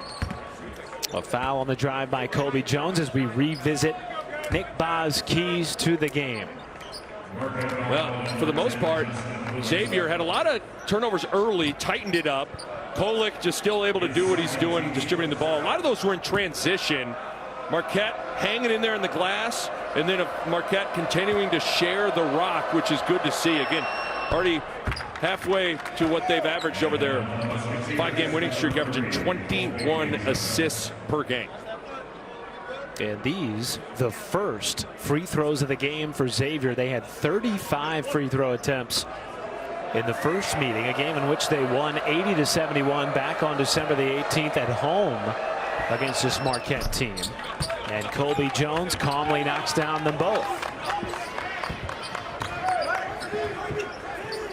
A foul on the drive by Colby Jones as we revisit Nick Ba's keys to the game. Well, for the most part, Xavier had a lot of turnovers early, tightened it up. Kolek just still able to do what he's doing, distributing the ball. A lot of those were in transition. Marquette hanging in there in the glass, and then Marquette continuing to share the rock, which is good to see. Again, already halfway to what they've averaged over their 5-game winning streak, averaging 21 assists per game. And these, the first free throws of the game for Xavier. They had 35 free throw attempts in the first meeting, a game in which they won 80-71 back on December the 18th at home against this Marquette team. And Colby Jones calmly knocks down them both.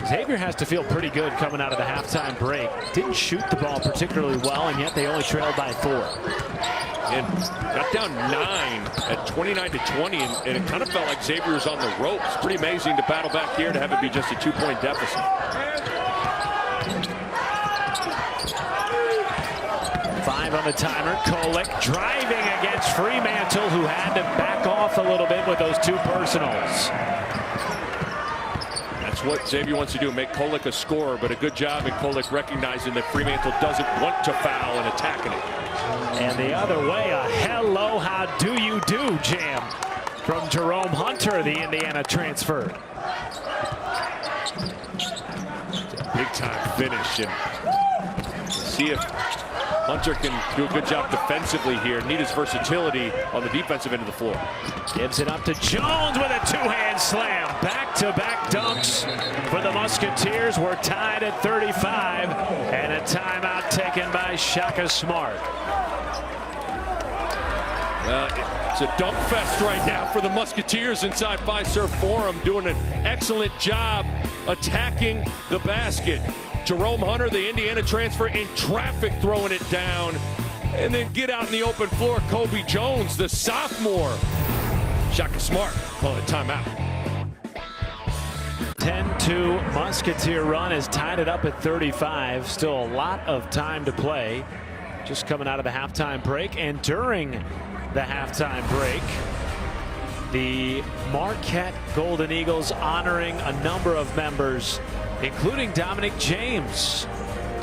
Xavier has to feel pretty good coming out of the halftime break. Didn't shoot the ball particularly well, and yet they only trailed by 4. And got down 9 at 29-20, and it kind of felt like Xavier was on the ropes. Pretty amazing to battle back here to have it be just a 2-point deficit. Five on the timer. Kolek driving against Fremantle, who had to back off a little bit with those 2 personals. That's what Xavier wants to do, make Kolek a scorer, but a good job in Kolek recognizing that Fremantle doesn't want to foul and attacking it. And the other way, a hello, how do you do jam from Jerome Hunter, the Indiana transfer. Big time finish, and see if Hunter can do a good job defensively here. Need his versatility on the defensive end of the floor. Gives it up to Jones with a 2-hand slam. Back-to-back dunks for the Musketeers. We're tied at 35, and a timeout taken by Shaka Smart. It's a dunk fest right now for the Musketeers inside Fiserv Forum, doing an excellent job attacking the basket. Jerome Hunter, the Indiana transfer, in traffic throwing it down. And then get out in the open floor, Colby Jones, the sophomore. Shaka Smart calling it timeout. 10-2 Musketeer run has tied it up at 35. Still a lot of time to play. Just coming out of the halftime break, and during the halftime break, the Marquette Golden Eagles honoring a number of members, including Dominic James,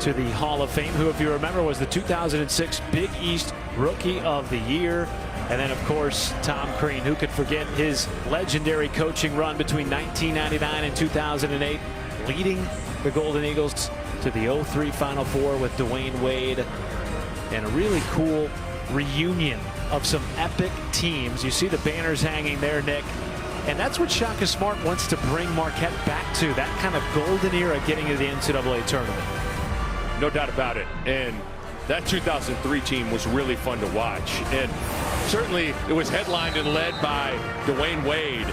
to the Hall of Fame, who, if you remember, was the 2006 Big East Rookie of the Year. And then, of course, Tom Crean. Who could forget his legendary coaching run between 1999 and 2008, leading the Golden Eagles to the 03 Final Four with Dwayne Wade, and a really cool reunion of some epic teams. You see the banners hanging there, Nick. And that's what Shaka Smart wants to bring Marquette back to, that kind of golden era getting to the NCAA tournament. No doubt about it. And that 2003 team was really fun to watch. And certainly it was headlined and led by Dwayne Wade.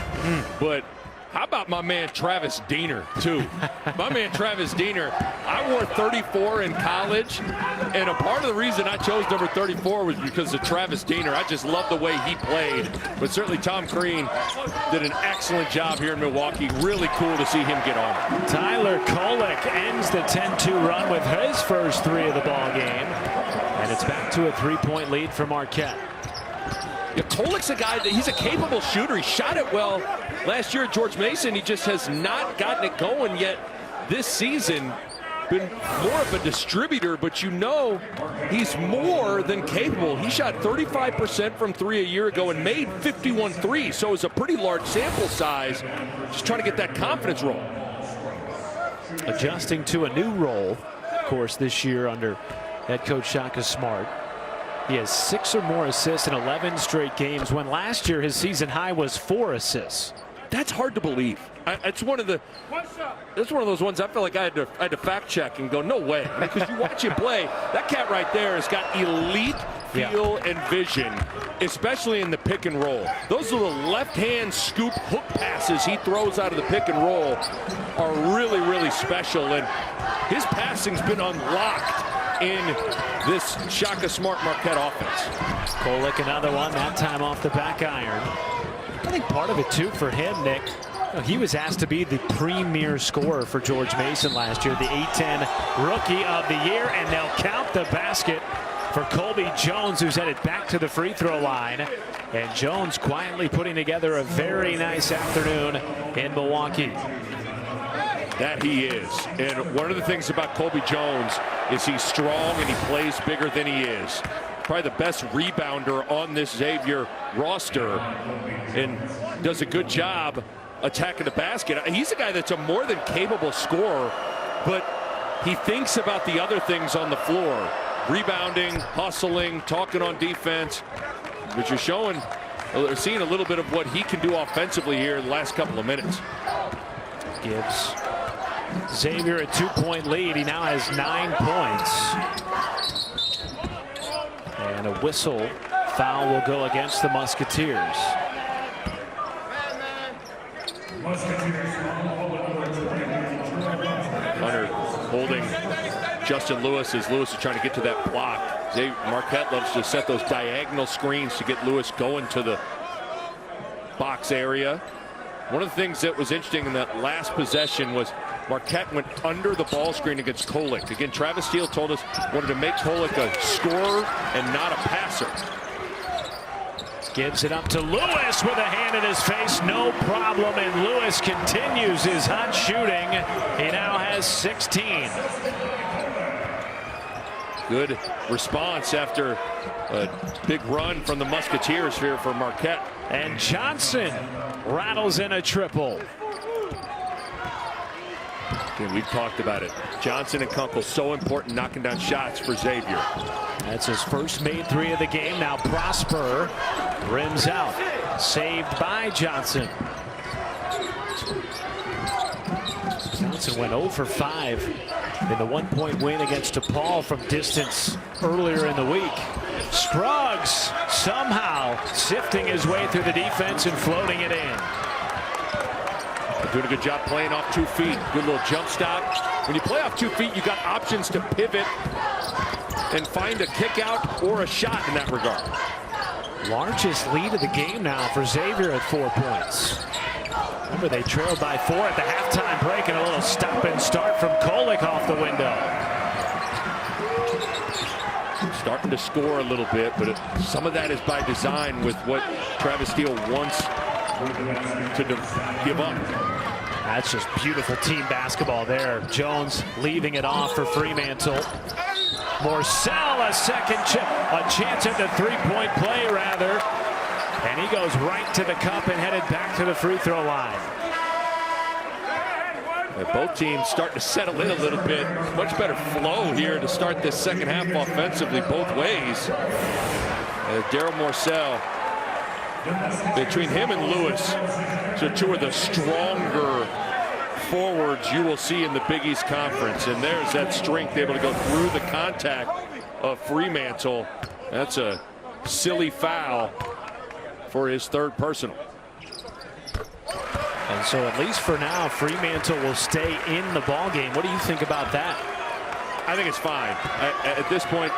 But how about my man Travis Diener, too? My man Travis Diener, I wore 34 in college, and a part of the reason I chose number 34 was because of Travis Diener. I just love the way he played. But certainly Tom Crean did an excellent job here in Milwaukee. Really cool to see him get on. Tyler Kolek ends the 10-2 run with his first 3 of the ball game, and it's back to a 3-point lead for Marquette. Yeah, Kolek's a guy that he's a capable shooter. He shot it well last year at George Mason. He just has not gotten it going yet this season. Been more of a distributor, but you know he's more than capable. He shot 35% from 3 a year ago and made 51 threes, so it's a pretty large sample size. Just trying to get that confidence roll. Adjusting to a new role, of course, this year under head coach Shaka Smart. He has 6 or more assists in 11 straight games, when last year his season high was 4 assists. That's hard to believe. It's one of those ones I feel like I had to fact check and go, no way. Because you watch him play, that cat right there has got elite feel and vision, especially in the pick and roll. Those little left-hand scoop hook passes he throws out of the pick and roll are really, really special. And his passing's been unlocked in this Shaka Smart Marquette offense. Kolek another one, that time off the back iron. I think part of it too for him, Nick, he was asked to be the premier scorer for George Mason last year, the A-10 Rookie of the Year, and they'll count the basket for Colby Jones, who's headed back to the free throw line. And Jones quietly putting together a very nice afternoon in Milwaukee. That he is. And one of the things about Colby Jones is he's strong and he plays bigger than he is. Probably the best rebounder on this Xavier roster and does a good job attacking the basket. He's a guy that's a more than capable scorer, but he thinks about the other things on the floor. Rebounding, hustling, talking on defense, which is seeing a little bit of what he can do offensively here in the last couple of minutes. Gives Xavier a 2-point lead. He now has 9 points. And a whistle. Foul will go against the Musketeers. Hunter holding Justin Lewis as Lewis is trying to get to that block. Marquette loves to set those diagonal screens to get Lewis going to the box area. One of the things that was interesting in that last possession was Marquette went under the ball screen against Kolek. Again, Travis Steele told us wanted to make Kolek a scorer and not a passer. Gives it up to Lewis with a hand in his face, no problem, and Lewis continues his hot shooting. He now has 16. Good response after a big run from the Musketeers here for Marquette. And Johnson rattles in a triple. Again, we've talked about it. Johnson and Kunkel so important knocking down shots for Xavier. That's his first made 3 of the game. Now Prosper rims out. Saved by Johnson. Johnson went 0 for 5 in the 1-point win against DePaul from distance earlier in the week. Scruggs somehow sifting his way through the defense and floating it in. Doing a good job playing off 2 feet. Good little jump stop. When you play off 2 feet, you got options to pivot and find a kick out or a shot in that regard. Largest lead of the game now for Xavier at 4 points. Remember, they trailed by 4 at the halftime break, and a little stop and start from Kolek off the window. Starting to score a little bit, but some of that is by design with what Travis Steele wants to give up. That's just beautiful team basketball there. Jones leaving it off for Fremantle. Morcell, a second a chance at the 3-point play, rather. And he goes right to the cup and headed back to the free throw line. Both teams starting to settle in a little bit. Much better flow here to start this second half offensively both ways. Daryl Morcell, between him and Lewis, so 2 of the stronger forwards you will see in the Big East Conference. And there's that strength able to go through the contact of Fremantle. That's a silly foul for his 3rd personal. And so at least for now, Fremantle will stay in the ball game. What do you think about that? I think it's fine. At this point,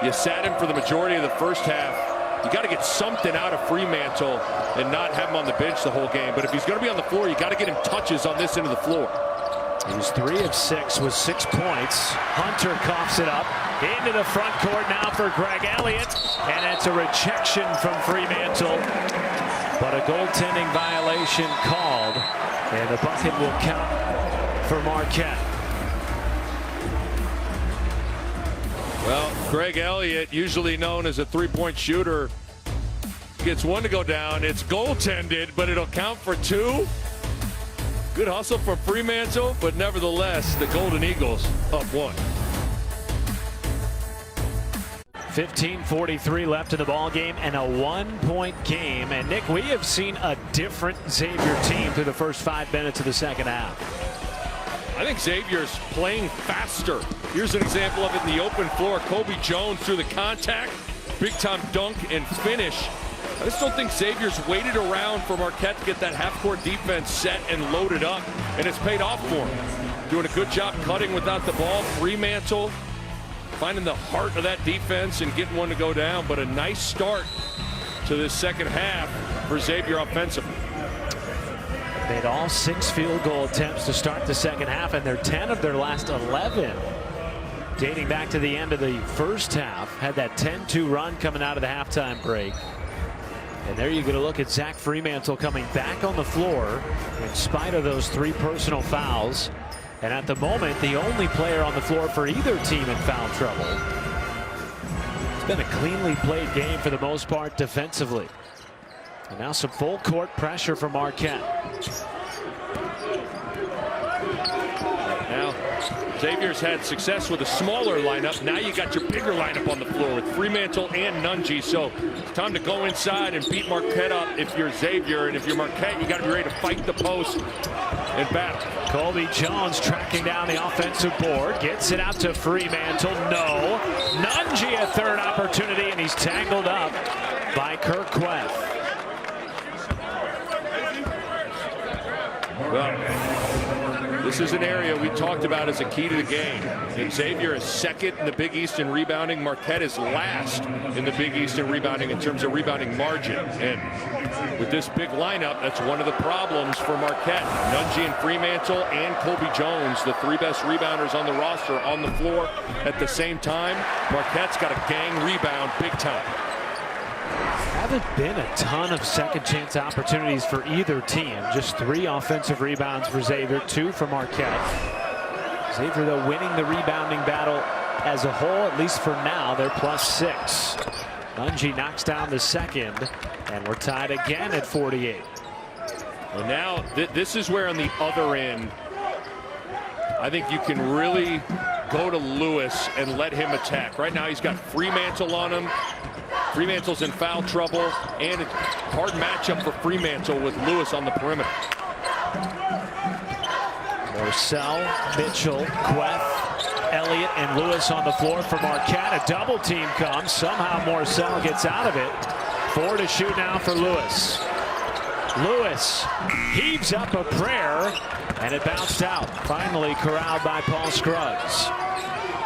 you sat him for the majority of the first half. You got to get something out of Fremantle and not have him on the bench the whole game. But if he's going to be on the floor, you got to get him touches on this end of the floor. He was 3 of 6 with 6 points. Hunter coughs it up into the front court now for Greg Elliott, and it's a rejection from Fremantle, but a goaltending violation called, and the bucket will count for Marquette. Well, Greg Elliott, usually known as a 3-point shooter, gets 1 to go down. It's goaltended, but it'll count for 2. Good hustle from Fremantle, but nevertheless, the Golden Eagles up 1. 15:43 left in the ball game and a 1-point game. And Nick, we have seen a different Xavier team through the first 5 minutes of the second half. I think Xavier's playing faster. Here's an example of it in the open floor. Kobe Jones through the contact, big time dunk and finish. I just don't think Xavier's waited around for Marquette to get that half-court defense set and loaded up, and it's paid off for him. Doing a good job cutting without the ball. Fremantle finding the heart of that defense and getting one to go down, but a nice start to this second half for Xavier offensively. Made all 6 field goal attempts to start the second half, and they're 10 of their last 11. Dating back to the end of the first half, had that 10-2 run coming out of the halftime break. And there you get a look at Zach Fremantle coming back on the floor in spite of those 3 personal fouls. And at the moment, the only player on the floor for either team in foul trouble. It's been a cleanly played game for the most part defensively. And now some full court pressure from Marquette. Now, Xavier's had success with a smaller lineup. Now you got your bigger lineup on the floor with Fremantle and Nunji. So it's time to go inside and beat Marquette up if you're Xavier. And if you're Marquette, you got to be ready to fight the post and battle. Kobe Jones tracking down the offensive board. Gets it out to Fremantle. No. Nunji a third opportunity, and he's tangled up by Kirk Queth. Well, this is an area we talked about as a key to the game. And Xavier is second in the Big East in rebounding. Marquette is last in the Big East in rebounding in terms of rebounding margin. And with this big lineup, that's one of the problems for Marquette. Nunji and Fremantle and Kobe Jones, the 3 best rebounders on the roster, on the floor at the same time. Marquette's got a gang rebound big time. Haven't been a ton of second chance opportunities for either team. Just 3 offensive rebounds for Xavier, 2 for Marquette. Xavier, though, winning the rebounding battle as a whole, at least for now. They're +6. Nunji knocks down the second, and we're tied again at 48. Well, now this is where on the other end, I think you can really go to Lewis and let him attack. Right now he's got Fremantle on him. Fremantle's in foul trouble, and it's a hard matchup for Fremantle with Lewis on the perimeter. Morsell, Mitchell, Queth, Elliott, and Lewis on the floor for Marquette. A double team comes. Somehow Morsell gets out of it. 4 to shoot now for Lewis. Lewis heaves up a prayer, and it bounced out. Finally corralled by Paul Scruggs.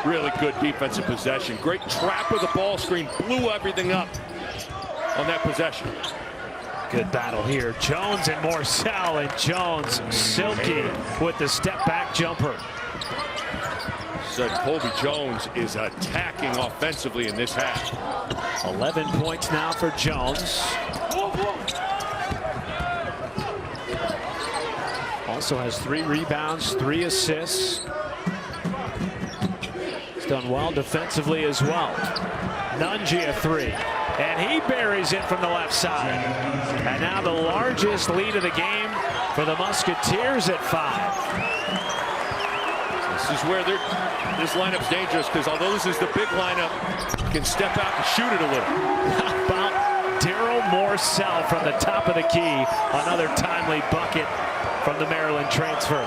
Really good defensive possession. Great trap with the ball screen. Blew everything up on that possession. Good battle here. Jones and Morsell, and Jones silky with the step back jumper. So Kobe Jones is attacking offensively in this half. 11 points now for Jones. Also has 3 rebounds, 3 assists. Done well defensively as well. Nunji a 3, and he buries it from the left side. And now the largest lead of the game for the Musketeers at 5. This is where this lineup's dangerous, because although this is the big lineup, can step out and shoot it a little. How about Daryl Morsell from the top of the key? Another timely bucket from the Maryland transfer.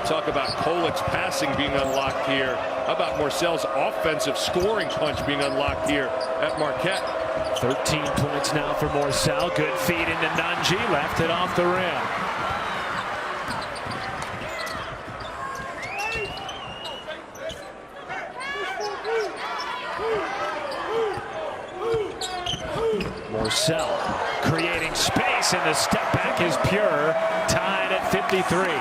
Talk about Kolik's passing being unlocked here. How about Morsell's offensive scoring punch being unlocked here at Marquette? 13 points now for Morsell. Good feed into Nunji. Left it off the rim. Morsell creating space, and the step back is pure. Tied at 53.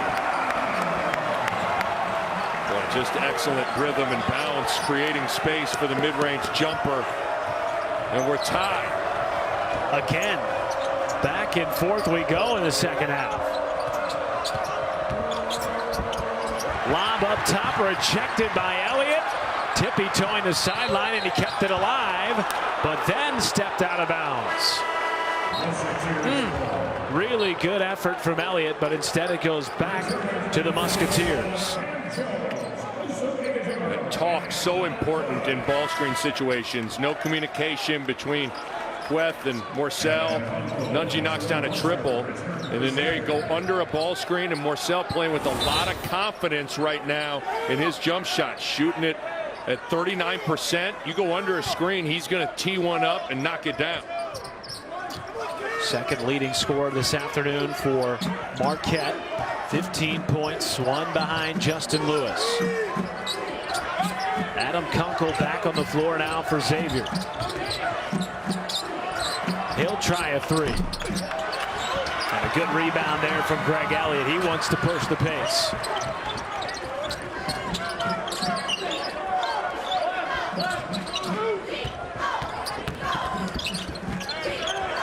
Just excellent rhythm and balance, creating space for the mid-range jumper. And we're tied. Again, back and forth we go in the second half. Lob up top, rejected by Elliott. Tippy-toeing the sideline, and he kept it alive, but then stepped out of bounds. Really good effort from Elliott, but instead it goes back to the Musketeers. talk so important in ball screen situations. No communication between Queth and Morcell. Nunge knocks down a triple, and then there you go under a ball screen, and Morcell playing with a lot of confidence right now in his jump shot, shooting it at 39%. You go under a screen, he's going to tee one up and knock it down. Second leading scorer this afternoon for Marquette. 15 points, one behind Justin Lewis. Adam Kunkel back on the floor now for Xavier. He'll try a three. And a good rebound there from Greg Elliott. He wants to push the pace.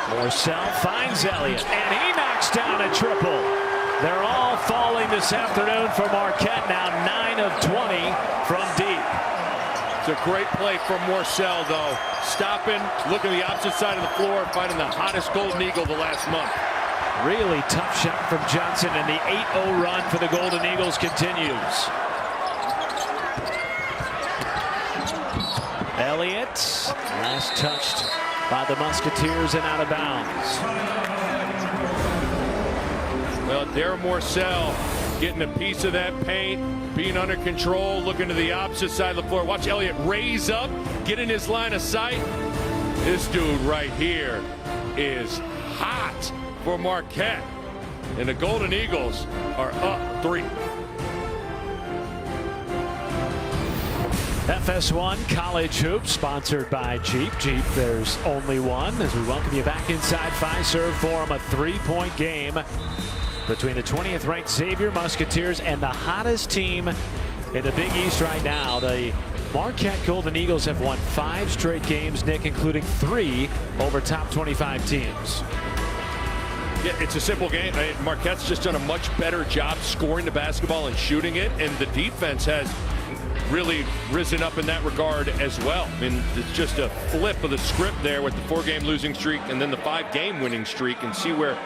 Morcell finds Elliott, and he knocks down a triple. They're all falling this afternoon for Marquette, now 9 of 20 from deep. It's a great play from Morcell, though. Stopping, looking the opposite side of the floor, finding the hottest Golden Eagle the last month. Really tough shot from Johnson, and the 8-0 run for the Golden Eagles continues. Elliott, last touched by the Musketeers and out of bounds. Well, Darren Morcell getting a piece of that paint, being under control, looking to the opposite side of the floor. Watch Elliott raise up, get in his line of sight. This dude right here is hot for Marquette. And the Golden Eagles are up 3. FS1 College Hoops, sponsored by Jeep. Jeep, there's only one. As we welcome you back inside Fiserv Forum, a 3-point game between the 20th ranked Xavier Musketeers and the hottest team in the Big East right now. The Marquette Golden Eagles have won 5 straight games, Nick, including 3 over top 25 teams. Yeah, it's a simple game. Marquette's just done a much better job scoring the basketball and shooting it, and the defense has really risen up in that regard as well. I mean, it's just a flip of the script there with the 4-game losing streak and then the 5-game winning streak, and see where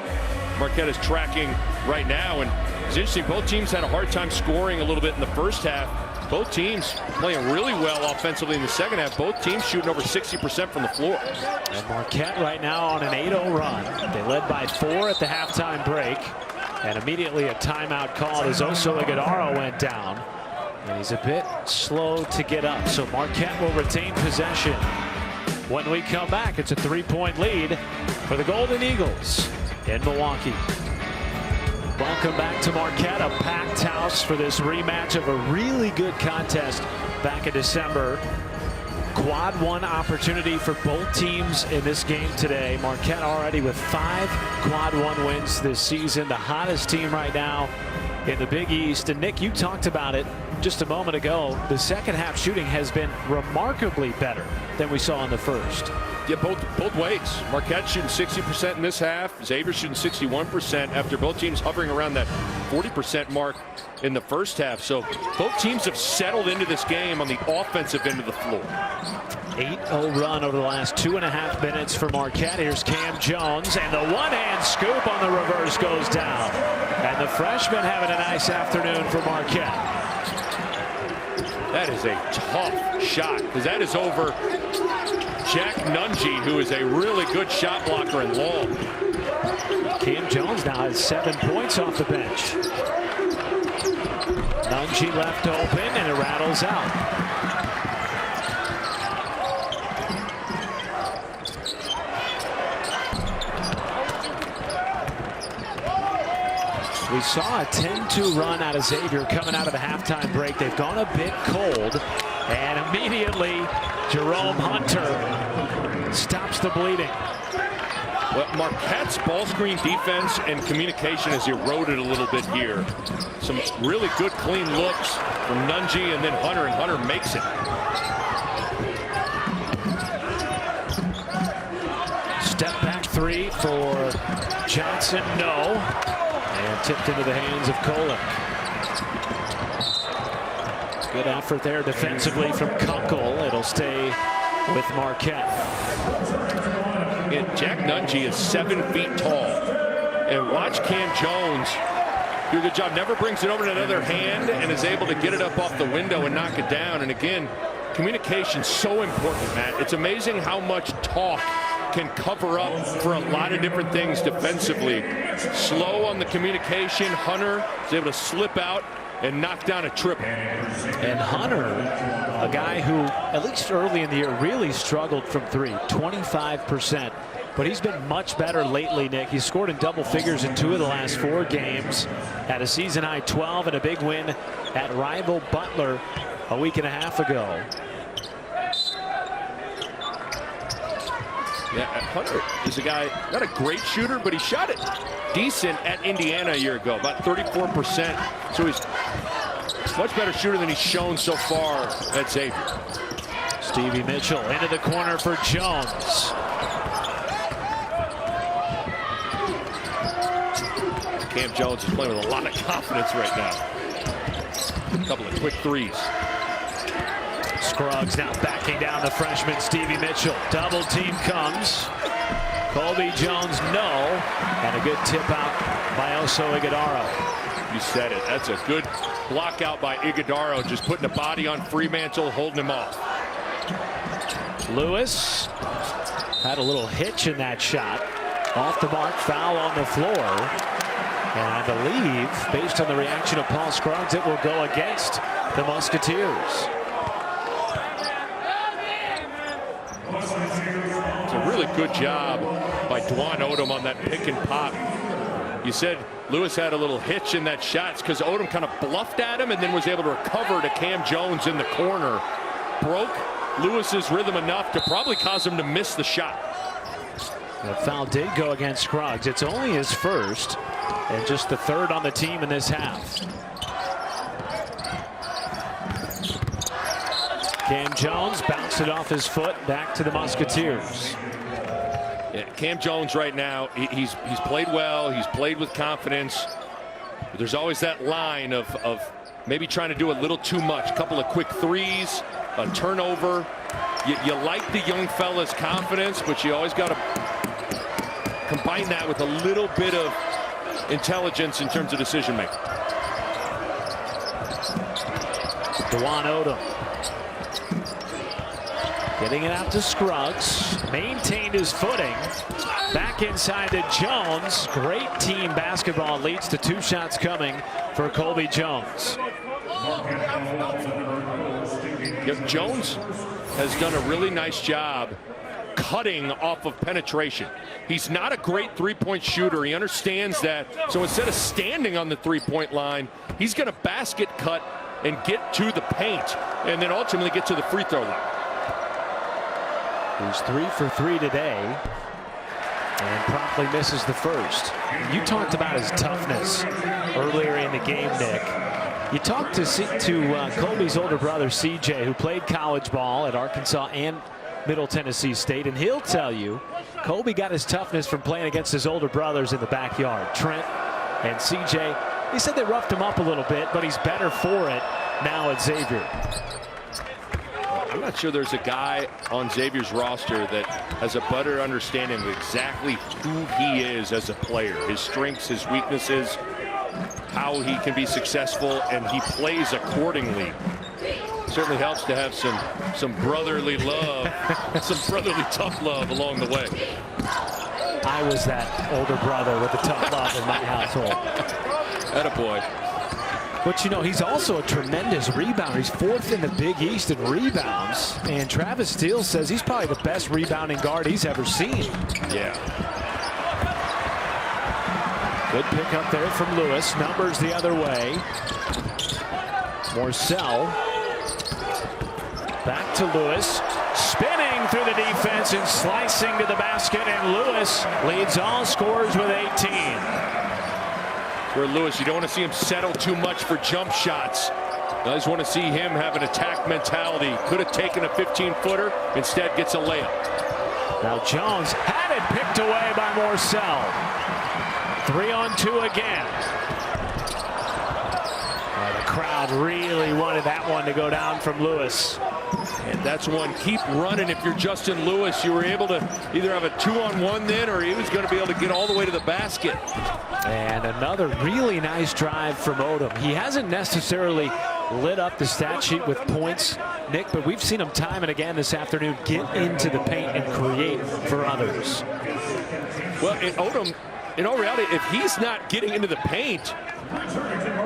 Marquette is tracking right now. And it's interesting, both teams had a hard time scoring a little bit in the first half. Both teams playing really well offensively in the second half. Both teams shooting over 60% from the floor. And Marquette right now on an 8-0 run. They led by 4 at the halftime break, and immediately a timeout called as Oso Ighodaro went down. And he's a bit slow to get up, so Marquette will retain possession. When we come back, it's a 3-point lead for the Golden Eagles in Milwaukee. Welcome back to Marquette, a packed house for this rematch of a really good contest back in December. Quad 1 opportunity for both teams in this game today. Marquette already with 5 Quad 1 wins this season, the hottest team right now in the Big East. And Nick, you talked about it just a moment ago. The second half shooting has been remarkably better than we saw in the first. Yeah, both ways. Marquette shooting 60% in this half. Xavier shooting 61% after both teams hovering around that 40% mark in the first half. So both teams have settled into this game on the offensive end of the floor. 8-0 run over the last 2.5 minutes for Marquette. Here's Cam Jones, and the one-hand scoop on the reverse goes down. And the freshman having a nice afternoon for Marquette. That is a tough shot, because that is over Jack Nunge, who is a really good shot blocker and long. Cam Jones now has 7 points off the bench. Nunge left open, and it rattles out. We saw a 10-2 run out of Xavier coming out of the halftime break. They've gone a bit cold, and immediately Jerome Hunter stops the bleeding. Well, Marquette's ball screen defense and communication has eroded a little bit here. Some really good clean looks from Nunge and then Hunter, and Hunter makes it. Step back 3 for Johnson, no. And tipped into the hands of Kolek. Good effort there defensively from Kunkel. It'll stay with Marquette. And Jack Nunge is 7 feet tall. And watch Cam Jones do a good job. Never brings it over to another hand and is able to get it up off the window and knock it down. And again, communication so important, Matt. It's amazing how much talk can cover up for a lot of different things defensively. Slow on the communication. Hunter is able to slip out and knock down a triple. And Hunter, a guy who, at least early in the year, really struggled from three, 25%. But he's been much better lately, Nick. He's scored in double figures in 2 of the last 4 games. Had a season-high 12 and a big win at rival Butler a week and a half ago. Yeah, Hunter is a guy, not a great shooter, but he shot it decent at Indiana a year ago, about 34%. So he's a much better shooter than he's shown so far at Xavier. Stevie Mitchell into the corner for Jones. Cam Jones is playing with a lot of confidence right now. A couple of quick threes. Scruggs now backing down the freshman Stevie Mitchell. Double team comes. Colby Jones, no. And a good tip out by Oso Ighodaro. You said it. That's a good block out by Ighodaro, just putting a body on Fremantle, holding him off. Lewis had a little hitch in that shot. Off the mark, foul on the floor. And I believe, based on the reaction of Paul Scruggs, it will go against the Musketeers. It's a really good job by Dwan Odom on that pick and pop. You said Lewis had a little hitch in that shot. It's because Odom kind of bluffed at him and then was able to recover to Cam Jones in the corner. Broke Lewis's rhythm enough to probably cause him to miss the shot. The foul did go against Scruggs. It's only his first and just the 3rd on the team in this half. Cam Jones bounced it off his foot, back to the Musketeers. Yeah, Cam Jones right now, he's played well, he's played with confidence. But there's always that line of maybe trying to do a little too much. A couple of quick threes, a turnover. You like the young fella's confidence, but you always got to combine that with a little bit of intelligence in terms of decision making. Dwan Odom getting it out to Scruggs. Maintained his footing. Back inside to Jones. Great team basketball. Leads to 2 shots coming for Colby Jones. Yep, Jones has done a really nice job cutting off of penetration. He's not a great three-point shooter. He understands that. So instead of standing on the three-point line, he's going to basket cut and get to the paint and then ultimately get to the free throw line. He's 3 for 3 today and promptly misses the first. You talked about his toughness earlier in the game, Nick. You talked to Colby's older brother, CJ, who played college ball at Arkansas and Middle Tennessee State, and he'll tell you Colby got his toughness from playing against his older brothers in the backyard, Trent and CJ. He said they roughed him up a little bit, but he's better for it now at Xavier. I'm not sure there's a guy on Xavier's roster that has a better understanding of exactly who he is as a player, his strengths, his weaknesses, how he can be successful, and he plays accordingly. Certainly helps to have some brotherly love, some brotherly tough love along the way. I was that older brother with the tough love in my household. Attaboy. But you know, he's also a tremendous rebounder. He's 4th in the Big East in rebounds. And Travis Steele says he's probably the best rebounding guard he's ever seen. Yeah. Good pick up there from Lewis. Numbers the other way. Morcell. Back to Lewis. Spinning through the defense and slicing to the basket. And Lewis leads all scorers with 18. Where Lewis, you don't want to see him settle too much for jump shots. I just want to see him have an attack mentality. Could have taken a 15-footer, instead gets a layup. Now Jones had it picked away by Morcell. 3-on-2 again. The crowd really wanted that one to go down from Lewis. And That's one. Keep running. If you're Justin Lewis, you were able to either have a 2-on-1 then, or he was going to be able to get all the way to the basket. And another really nice drive from Odom. He hasn't necessarily lit up the stat sheet with points, Nick, but we've seen him time and again this afternoon get into the paint and create for others. Well, in Odom, in all reality, if he's not getting into the paint,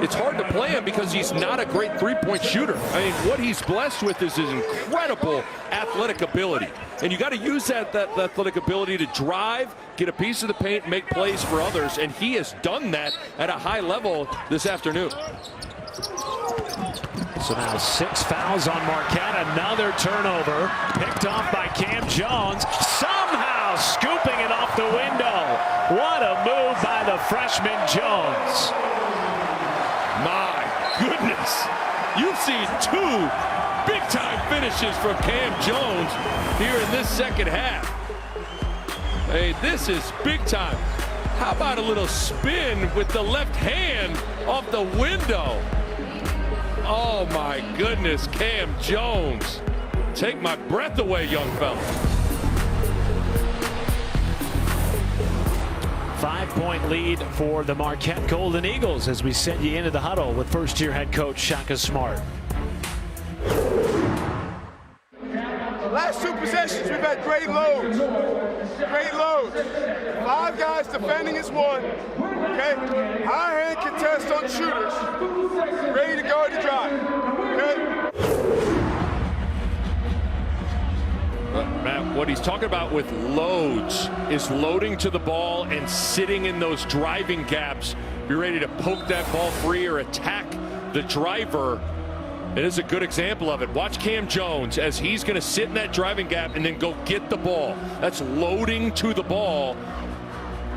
it's hard to play him because he's not a great three-point shooter. I mean, what he's blessed with is his incredible athletic ability. And you got to use that athletic ability to drive, get a piece of the paint, make plays for others. And he has done that at a high level this afternoon. So now 6 fouls on Marquette. Another turnover picked off by Cam Jones. Somehow scooping it off the window. What a move by the freshman Jones. My goodness. You've seen 2 big-time finishes from Cam Jones here in this second half. Hey, this is big time. How about a little spin with the left hand off the window? Oh my goodness, Cam Jones. Take my breath away, young fella. 5-point lead for the Marquette Golden Eagles as we send you into the huddle with first-year head coach Shaka Smart. Last 2 possessions, we've had great loads. Great loads. 5 guys defending is 1. Okay? High hand contest on shooters. Ready to go to drive. Okay? Matt, what he's talking about with loads is loading to the ball and sitting in those driving gaps. Be ready to poke that ball free or attack the driver. It is a good example of it. Watch Cam Jones as he's going to sit in that driving gap and then go get the ball. That's loading to the ball.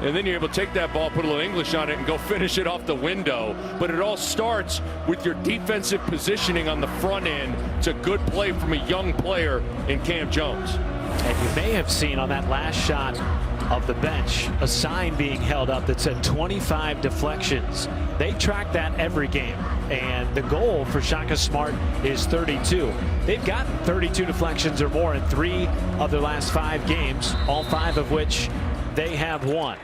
And then you're able to take that ball, put a little English on it, and go finish it off the window. But it all starts with your defensive positioning on the front end. It's a good play from a young player in Cam Jones. And you may have seen on that last shot of the bench a sign being held up that said 25 deflections. They track that every game, and the goal for Shaka Smart is 32. They've gotten 32 deflections or more in 3 of their last 5 games, all 5 of which they have won.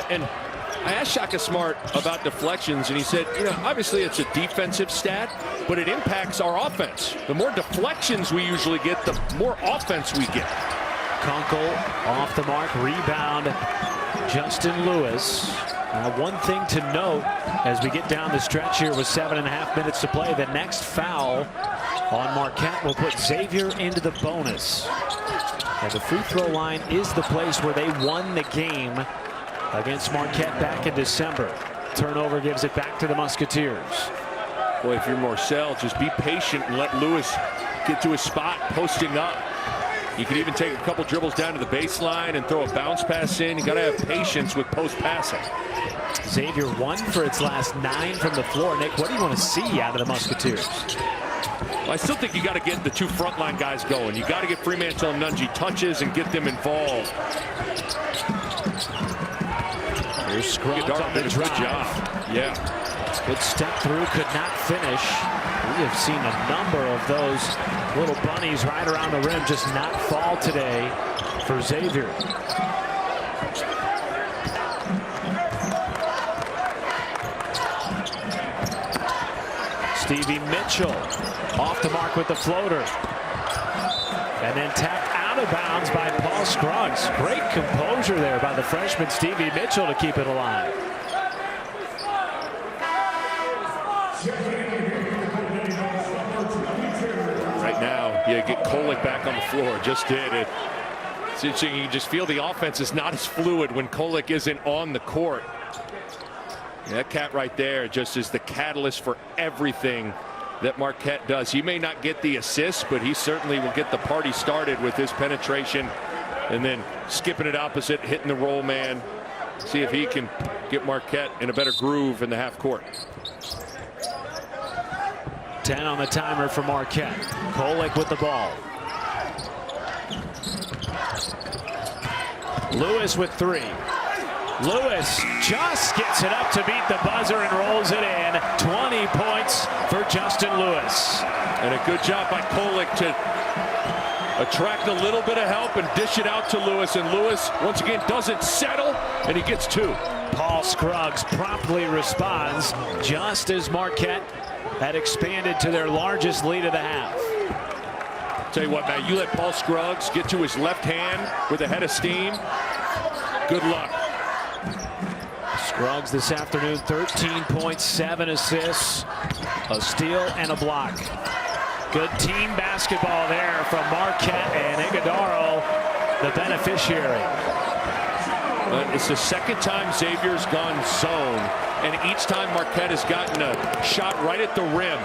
And I asked Shaka Smart about deflections, and he said, you know, obviously it's a defensive stat, but it impacts our offense. The more deflections we usually get, the more offense we get. Kunkel off the mark, rebound, Justin Lewis. One thing to note as we get down the stretch here with 7.5 minutes to play, the next foul on Marquette will put Xavier into the bonus. And the free throw line is the place where they won the game against Marquette back in December. Turnover gives it back to the Musketeers. Boy, if you're Marcel, just be patient and let Lewis get to his spot, posting up. You could even take a couple dribbles down to the baseline and throw a bounce pass in. You got to have patience with post passing. Xavier 1 for its last 9 from the floor. Nick, what do you want to see out of the Musketeers? Well, I still think you got to get the 2 frontline guys going. You got to get Fremantle and Nunji touches and get them involved. Here's Scruggs on the drive. Good job. Yeah. Good step through, could not finish. We have seen a number of those little bunnies right around the rim just not fall today for Xavier. Stevie Mitchell off the mark with the floater. And then tapped out of bounds by Paul Scruggs. Great composure there by the freshman Stevie Mitchell to keep it alive. Right now, you get Kolek back on the floor. Just did it. It's interesting. You just feel the offense is not as fluid when Kolek isn't on the court. That cat right there just is the catalyst for everything that Marquette does. He may not get the assists, but he certainly will get the party started with his penetration and then skipping it opposite, hitting the roll man. See if he can get Marquette in a better groove in the half court. 10 on the timer for Marquette. Kolek with the ball. Lewis with 3. Lewis just gets it up to beat the buzzer and rolls it in. 20 points for Justin Lewis. And a good job by Kolek to attract a little bit of help and dish it out to Lewis. And Lewis, once again, doesn't settle, and he gets 2. Paul Scruggs promptly responds just as Marquette had expanded to their largest lead of the half. Tell you what, Matt, you let Paul Scruggs get to his left hand with a head of steam. Good luck. Scruggs this afternoon, 13 points, 7 assists, a steal and a block. Good team basketball there from Marquette, and Iguodaro the beneficiary. It's the second time Xavier's gone zone, and each time Marquette has gotten a shot right at the rim.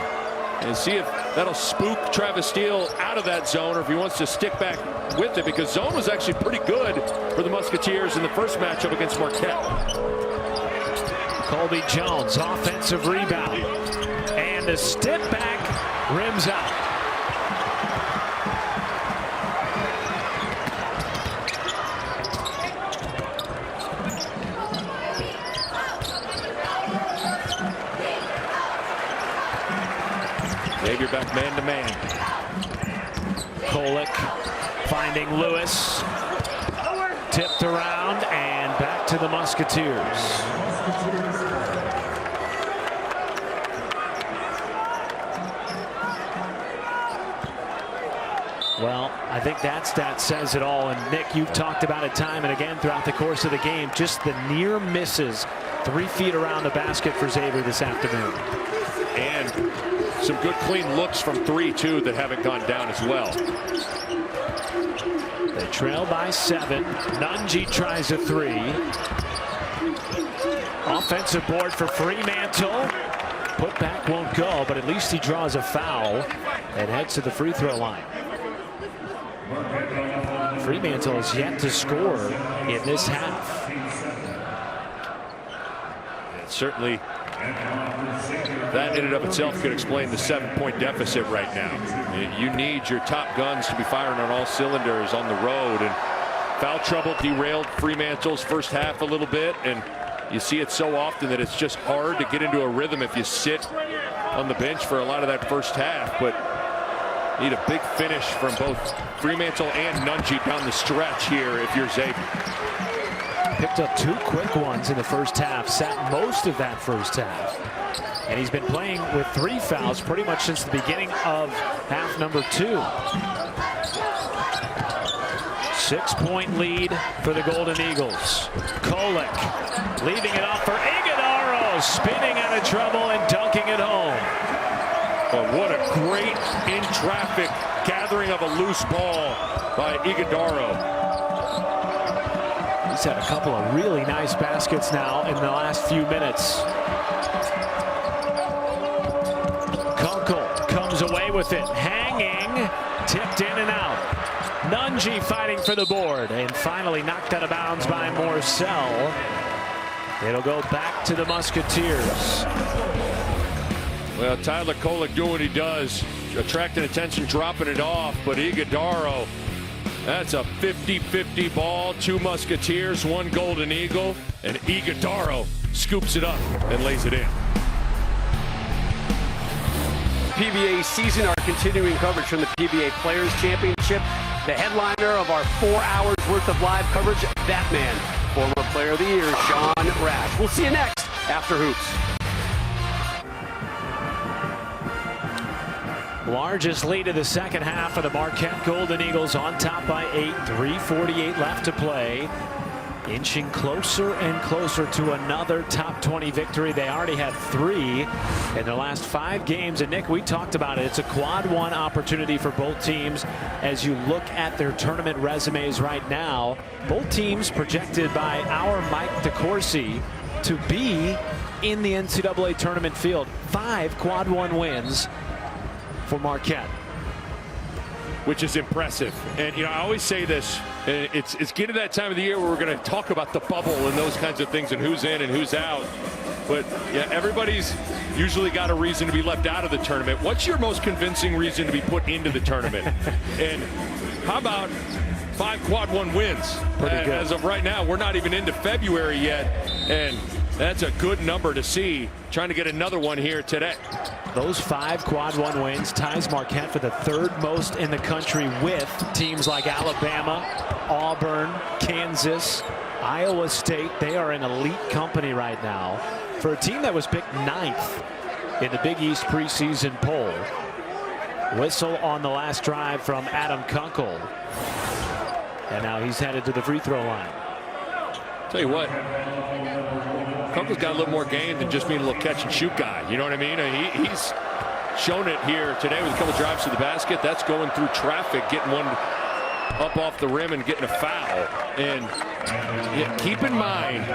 And see if that'll spook Travis Steele out of that zone, or if he wants to stick back with it, because zone was actually pretty good for the Musketeers in the first matchup against Marquette. Colby Jones, offensive rebound, and the step back rims out. Xavier back man-to-man. Kolek finding Lewis. Tipped around and back to the Musketeers. Well, I think that stat says it all. And Nick, you've talked about it time and again throughout the course of the game. Just the near misses 3 feet around the basket for Xavier this afternoon. And some good clean looks from 3, too, that haven't gone down as well. They trail by 7. Nunji tries a 3. Offensive board for Fremantle. Put back won't go, but at least he draws a foul and heads to the free throw line. Fremantle has yet to score in this half. And certainly, that in and of itself could explain the 7-point deficit right now. You need your top guns to be firing on all cylinders on the road, and foul trouble derailed Fremantle's first half a little bit, and you see it so often that it's just hard to get into a rhythm if you sit on the bench for a lot of that first half. But need a big finish from both Fremantle and Nunji down the stretch here if you're Xavier. Picked up 2 quick ones in the first half, sat most of that first half. And he's been playing with 3 fouls pretty much since the beginning of half number 2. 6-point lead for the Golden Eagles. Kolek leaving it off for Iguodaro, spinning out of trouble and dunking it home. But what a great in-traffic gathering of a loose ball by Iguodaro. He's had a couple of really nice baskets now in the last few minutes. Kunkel comes away with it, hanging, tipped in and out. Nunji fighting for the board, and finally knocked out of bounds by Morcell. It'll go back to the Musketeers. Well, Tyler Kolek doing what he does, attracting attention, dropping it off, but Iguodaro, that's a 50-50 ball. 2 Musketeers, 1 Golden Eagle, and Iguodaro scoops it up and lays it in. PBA season, our continuing coverage from the PBA Players Championship. The headliner of our 4 hours worth of live coverage, that man, former Player of the Year, Sean Rash. We'll see you next after Hoops. Largest lead of the second half of the Marquette Golden Eagles, on top by 8. 3:48 left to play. Inching closer and closer to another top 20 victory. They already had 3 in the last 5 games. And Nick, we talked about it. It's a quad 1 opportunity for both teams as you look at their tournament resumes right now. Both teams projected by our Mike DeCourcy to be in the NCAA tournament field. 5 quad 1 wins for Marquette, which is impressive. And I always say this, and it's getting to that time of the year where we're going to talk about the bubble and those kinds of things and who's in and who's out. But yeah, everybody's usually got a reason to be left out of the tournament. What's your most convincing reason to be put into the tournament? And how about 5 quad 1 wins. Pretty good. As of right now, we're not even into February yet, and that's a good number to see. Trying to get another one here today. Those 5 quad 1 wins ties Marquette for the 3rd most in the country, with teams like Alabama, Auburn, Kansas, Iowa State. They are an elite company right now for a team that was picked 9th in the Big East preseason poll. Whistle on the last drive from Adam Kunkel, and now he's headed to the free throw line. Tell you what, Kunkel's got a little more game than just being a little catch and shoot guy. You know what I mean? He's shown it here today with a couple drives to the basket. That's going through traffic, getting one up off the rim and getting a foul. And yeah, keep in mind,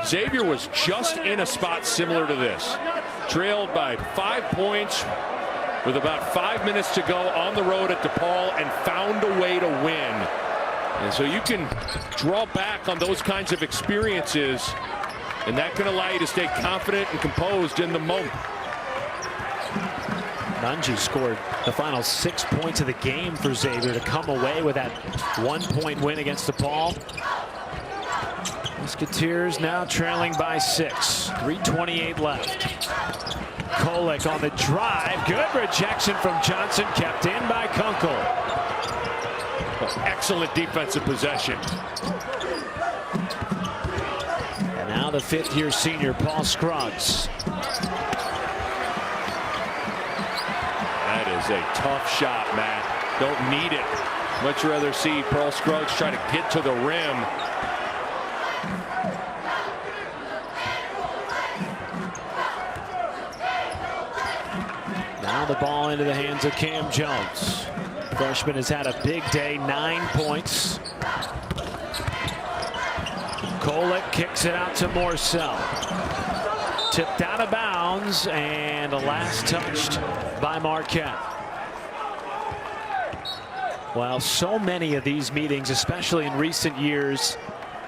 Xavier was just in a spot similar to this. Trailed by 5 points with about 5 minutes to go on the road at DePaul, and found a way to win. And so you can draw back on those kinds of experiences, and that can allow you to stay confident and composed in the moment. Nunji scored the final 6 points of the game for Xavier to come away with that 1-point win against DePaul. Musketeers now trailing by 6. 3:28 left. Kolek on the drive. Good rejection from Johnson, kept in by Kunkel. Excellent defensive possession. And now the 5th-year senior, Paul Scruggs. That is a tough shot, Matt. Don't need it. Much rather see Paul Scruggs try to get to the rim. Now the ball into the hands of Cam Jones. Freshman has had a big day, 9 points. Kolek kicks it out to Morsell. Tipped out of bounds, and the last touched by Marquette. Well, so many of these meetings, especially in recent years,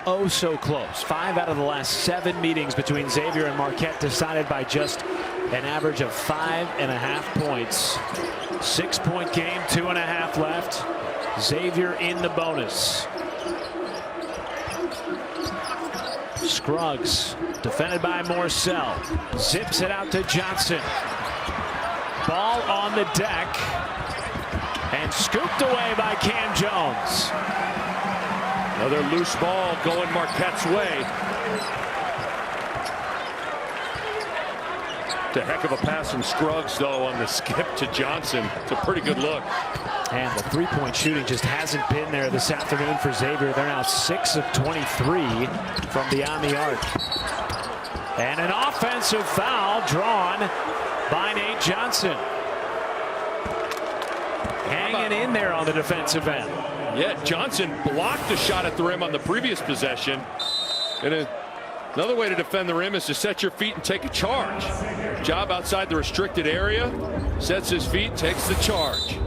oh so close. 5 out of the last 7 meetings between Xavier and Marquette decided by just an average of 5.5 points. 6-point game, 2.5 left. Xavier in the bonus. Scruggs defended by Morsell. Zips it out to Johnson. Ball on the deck and scooped away by Cam Jones. Another loose ball going Marquette's way. It's a heck of a pass from Scruggs, though, on the skip to Johnson. It's a pretty good look. And the 3-point shooting just hasn't been there this afternoon for Xavier. They're now 6 of 23 from beyond the arc. And an offensive foul drawn by Nate Johnson. Hanging in there on the defensive end. Yeah, Johnson blocked a shot at the rim on the previous possession. And another way to defend the rim is to set your feet and take a charge. Job outside the restricted area. Sets his feet, takes the charge.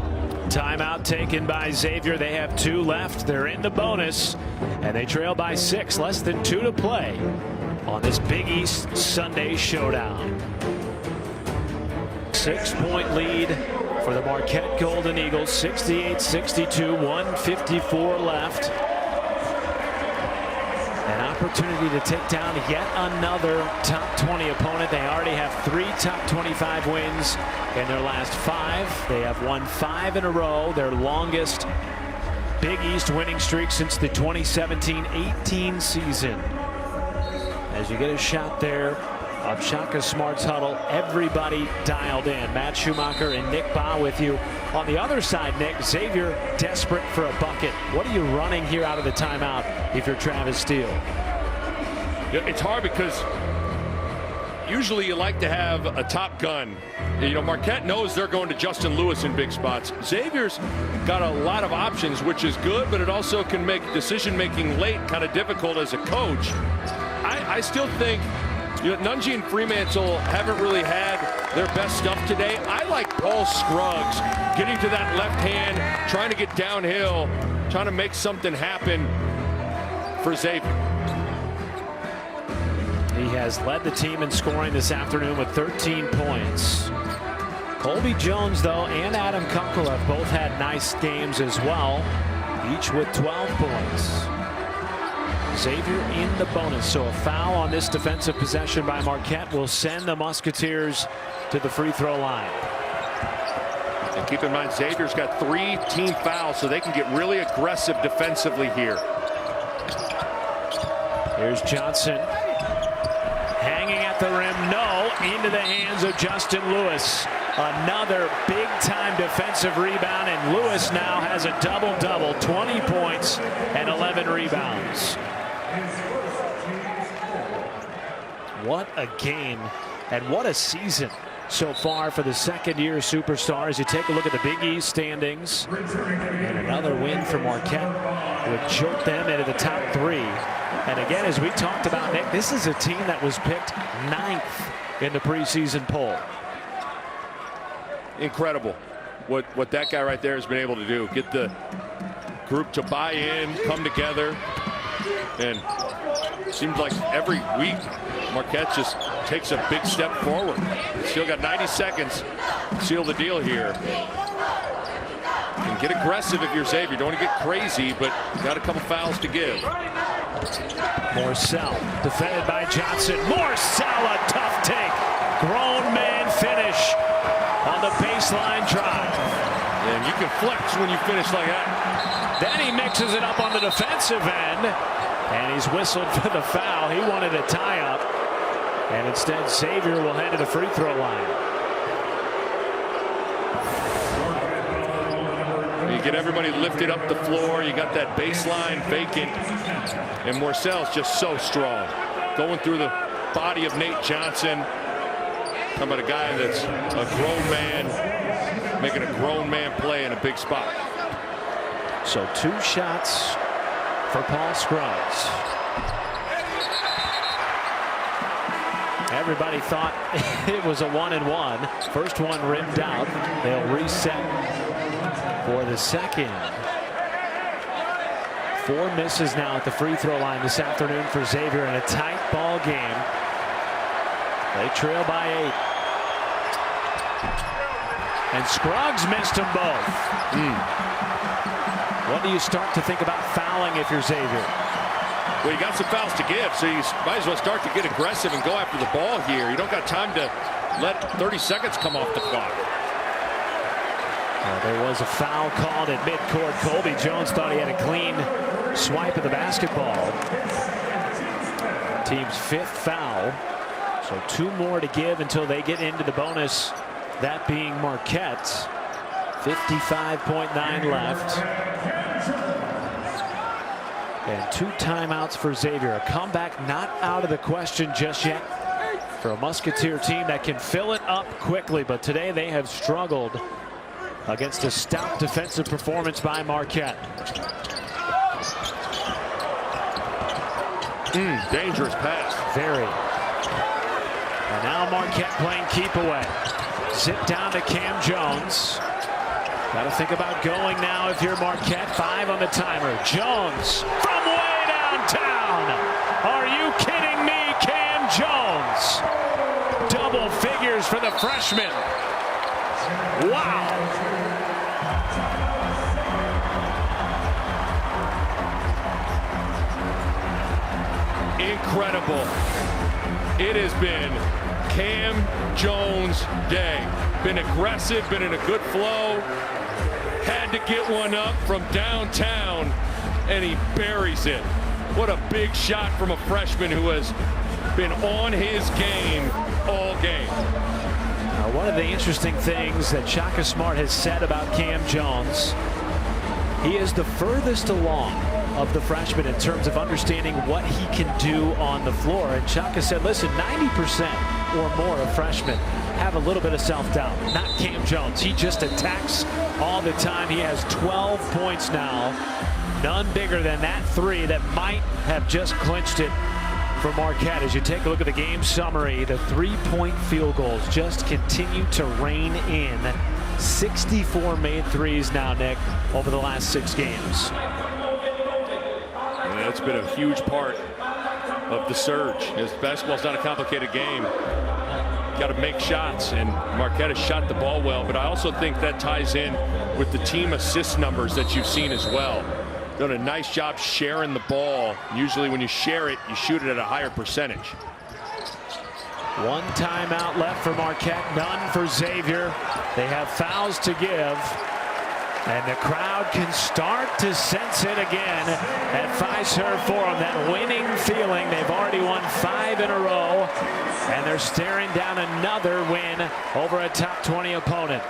Timeout taken by Xavier. They have 2 left. They're in the bonus, and they trail by 6. Less than 2 to play on this Big East Sunday showdown. 6-point lead for the Marquette Golden Eagles. 68-62, 1:54 left. An opportunity to take down yet another top 20 opponent. They already have 3 top 25 wins in their last 5. They have won 5 in a row, their longest Big East winning streak since the 2017-18 season. As you get a shot there of Shaka Smart's huddle, everybody dialed in. Matt Schumacher and Nick Baugh with you. On the other side, Nick, Xavier desperate for a bucket. What are you running here out of the timeout if you're Travis Steele? It's hard because usually you like to have a top gun. You know, Marquette knows they're going to Justin Lewis in big spots. Xavier's got a lot of options, which is good, but it also can make decision-making late kind of difficult as a coach. I still think, you know, Nunji and Fremantle haven't really had their best stuff today. I like Paul Scruggs getting to that left hand, trying to get downhill, trying to make something happen for Xavier. He has led the team in scoring this afternoon with 13 points. Colby Jones, though, and Adam Kunkel have both had nice games as well. each with 12 points. Xavier in the bonus, so a foul on this defensive possession by Marquette will send the Musketeers to the free throw line. And keep in mind, Xavier's got 3 team fouls, so they can get really aggressive defensively here. Here's Johnson. Hanging at the rim, no, into the hands of Justin Lewis. Another big-time defensive rebound, and Lewis now has a double-double, 20 points and 11 rebounds. What a game, and what a season so far for the second-year superstars. You take a look at the Big East standings, and another win for Marquette would jolt them into the top 3. And again, as we talked about, Nick, this is a team that was picked 9th in the preseason poll. Incredible what that guy right there has been able to do. Get the group to buy in, come together, and it seems like every week Marquette just takes a big step forward. Still got 90 seconds to seal the deal here. And get aggressive if you're Xavier. Don't want to get crazy, but got a couple fouls to give. Morcell defended by Johnson. Morcell, a tough take. Grown man finish on the baseline drive. And you can flex when you finish like that. Then he mixes it up on the defensive end, and he's whistled for the foul. He wanted a tie-up, and instead Xavier will head to the free throw line. You get everybody lifted up the floor. You got that baseline vacant, and Morcell's just so strong, going through the body of Nate Johnson. How about a guy that's a grown man making a grown man play in a big spot? So 2 shots for Paul Scruggs. Everybody thought it was a 1-and-1. First one rimmed out. They'll reset for the second. 4 misses now at the free throw line this afternoon for Xavier in a tight ball game. They trail by 8. And Scruggs missed them both. When do you start to think about fouling if you're Xavier? Well, you got some fouls to give, so you might as well start to get aggressive and go after the ball here. You don't got time to let 30 seconds come off the clock. There was a foul called at midcourt. Colby Jones thought he had a clean swipe of the basketball. Team's 5th foul. So 2 more to give until they get into the bonus. That being Marquette. 55.9 left. And 2 timeouts for Xavier. A comeback not out of the question just yet for a Musketeer team that can fill it up quickly. But today they have struggled against a stout defensive performance by Marquette. Dangerous pass. Very. And now Marquette playing keep away. Zip down to Cam Jones. Got to think about going now if you're Marquette. 5 on the timer. Jones from way downtown. Are you kidding me, Cam Jones? Double figures for the freshman. Wow. Incredible. It has been Cam Jones' day. Been aggressive, been in a good flow. Had to get one up from downtown, and he buries it. What a big shot from a freshman who has been on his game all game. One of the interesting things that Shaka Smart has said about Cam Jones, he is the furthest along of the freshmen in terms of understanding what he can do on the floor. And Shaka said, listen, 90% or more of freshmen have a little bit of self-doubt. Not Cam Jones. He just attacks all the time. He has 12 points now. None bigger than that 3 that might have just clinched it for Marquette. As you take a look at the game summary, the 3-point field goals just continue to reign in. 64 made threes now, Nick, over the last 6 games. Yeah, that's been a huge part of the surge. Basketball's not a complicated game. Got to make shots, and Marquette has shot the ball well, but I also think that ties in with the team assist numbers that you've seen as well. done a nice job sharing the ball. Usually when you share it, you shoot it at a higher percentage. One timeout left for Marquette, none for Xavier. They have fouls to give, and the crowd can start to sense it again at Fiserv Forum. That winning feeling. They've already won 5 in a row, and they're staring down another win over a top 20 opponent.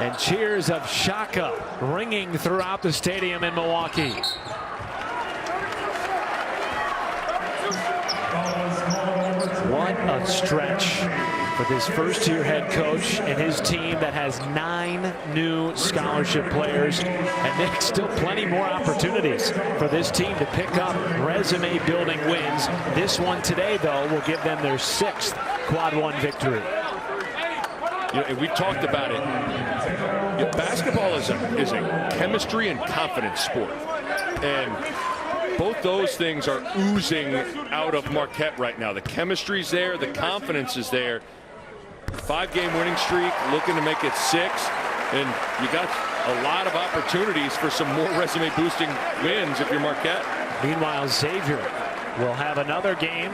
And cheers of Shaka ringing throughout the stadium in Milwaukee. What a stretch for this first-year head coach and his team that has 9 new scholarship players. And Nick, still plenty more opportunities for this team to pick up resume-building wins. This one today, though, will give them their 6th Quad 1 victory. You know, we talked about it. Basketball is a chemistry and confidence sport. And both those things are oozing out of Marquette right now. The chemistry's there, the confidence is there. 5-game winning streak, looking to make it 6, and you got a lot of opportunities for some more resume boosting wins if you're Marquette. Meanwhile, Xavier will have another game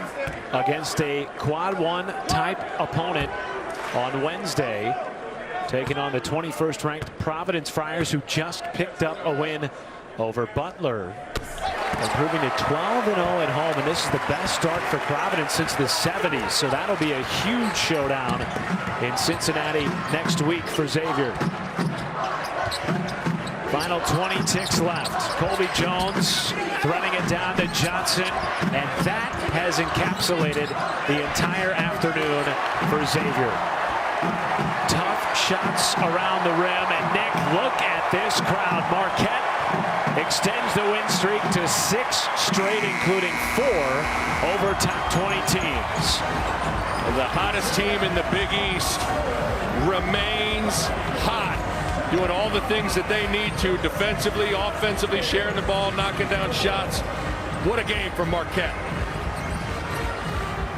against a Quad 1 type opponent on Wednesday, taking on the 21st ranked Providence Friars, who just picked up a win over Butler, improving to 12-0 at home, and this is the best start for Providence since the 70s. So that'll be a huge showdown in Cincinnati next week for Xavier. Final 20 ticks left. Colby Jones threading it down to Johnson, and that has encapsulated the entire afternoon for Xavier. Tough shots around the rim, and Nick, look at this crowd. Marquette extends the win streak to 6 straight, including 4 over top 20 teams. The hottest team in the Big East remains hot, doing all the things that they need to defensively, offensively, sharing the ball, knocking down shots. What a game from Marquette.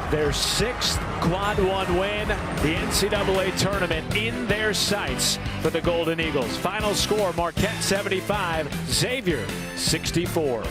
Their 6th Quad 1 win, the NCAA tournament in their sights for the Golden Eagles. Final score, Marquette 75, Xavier 64.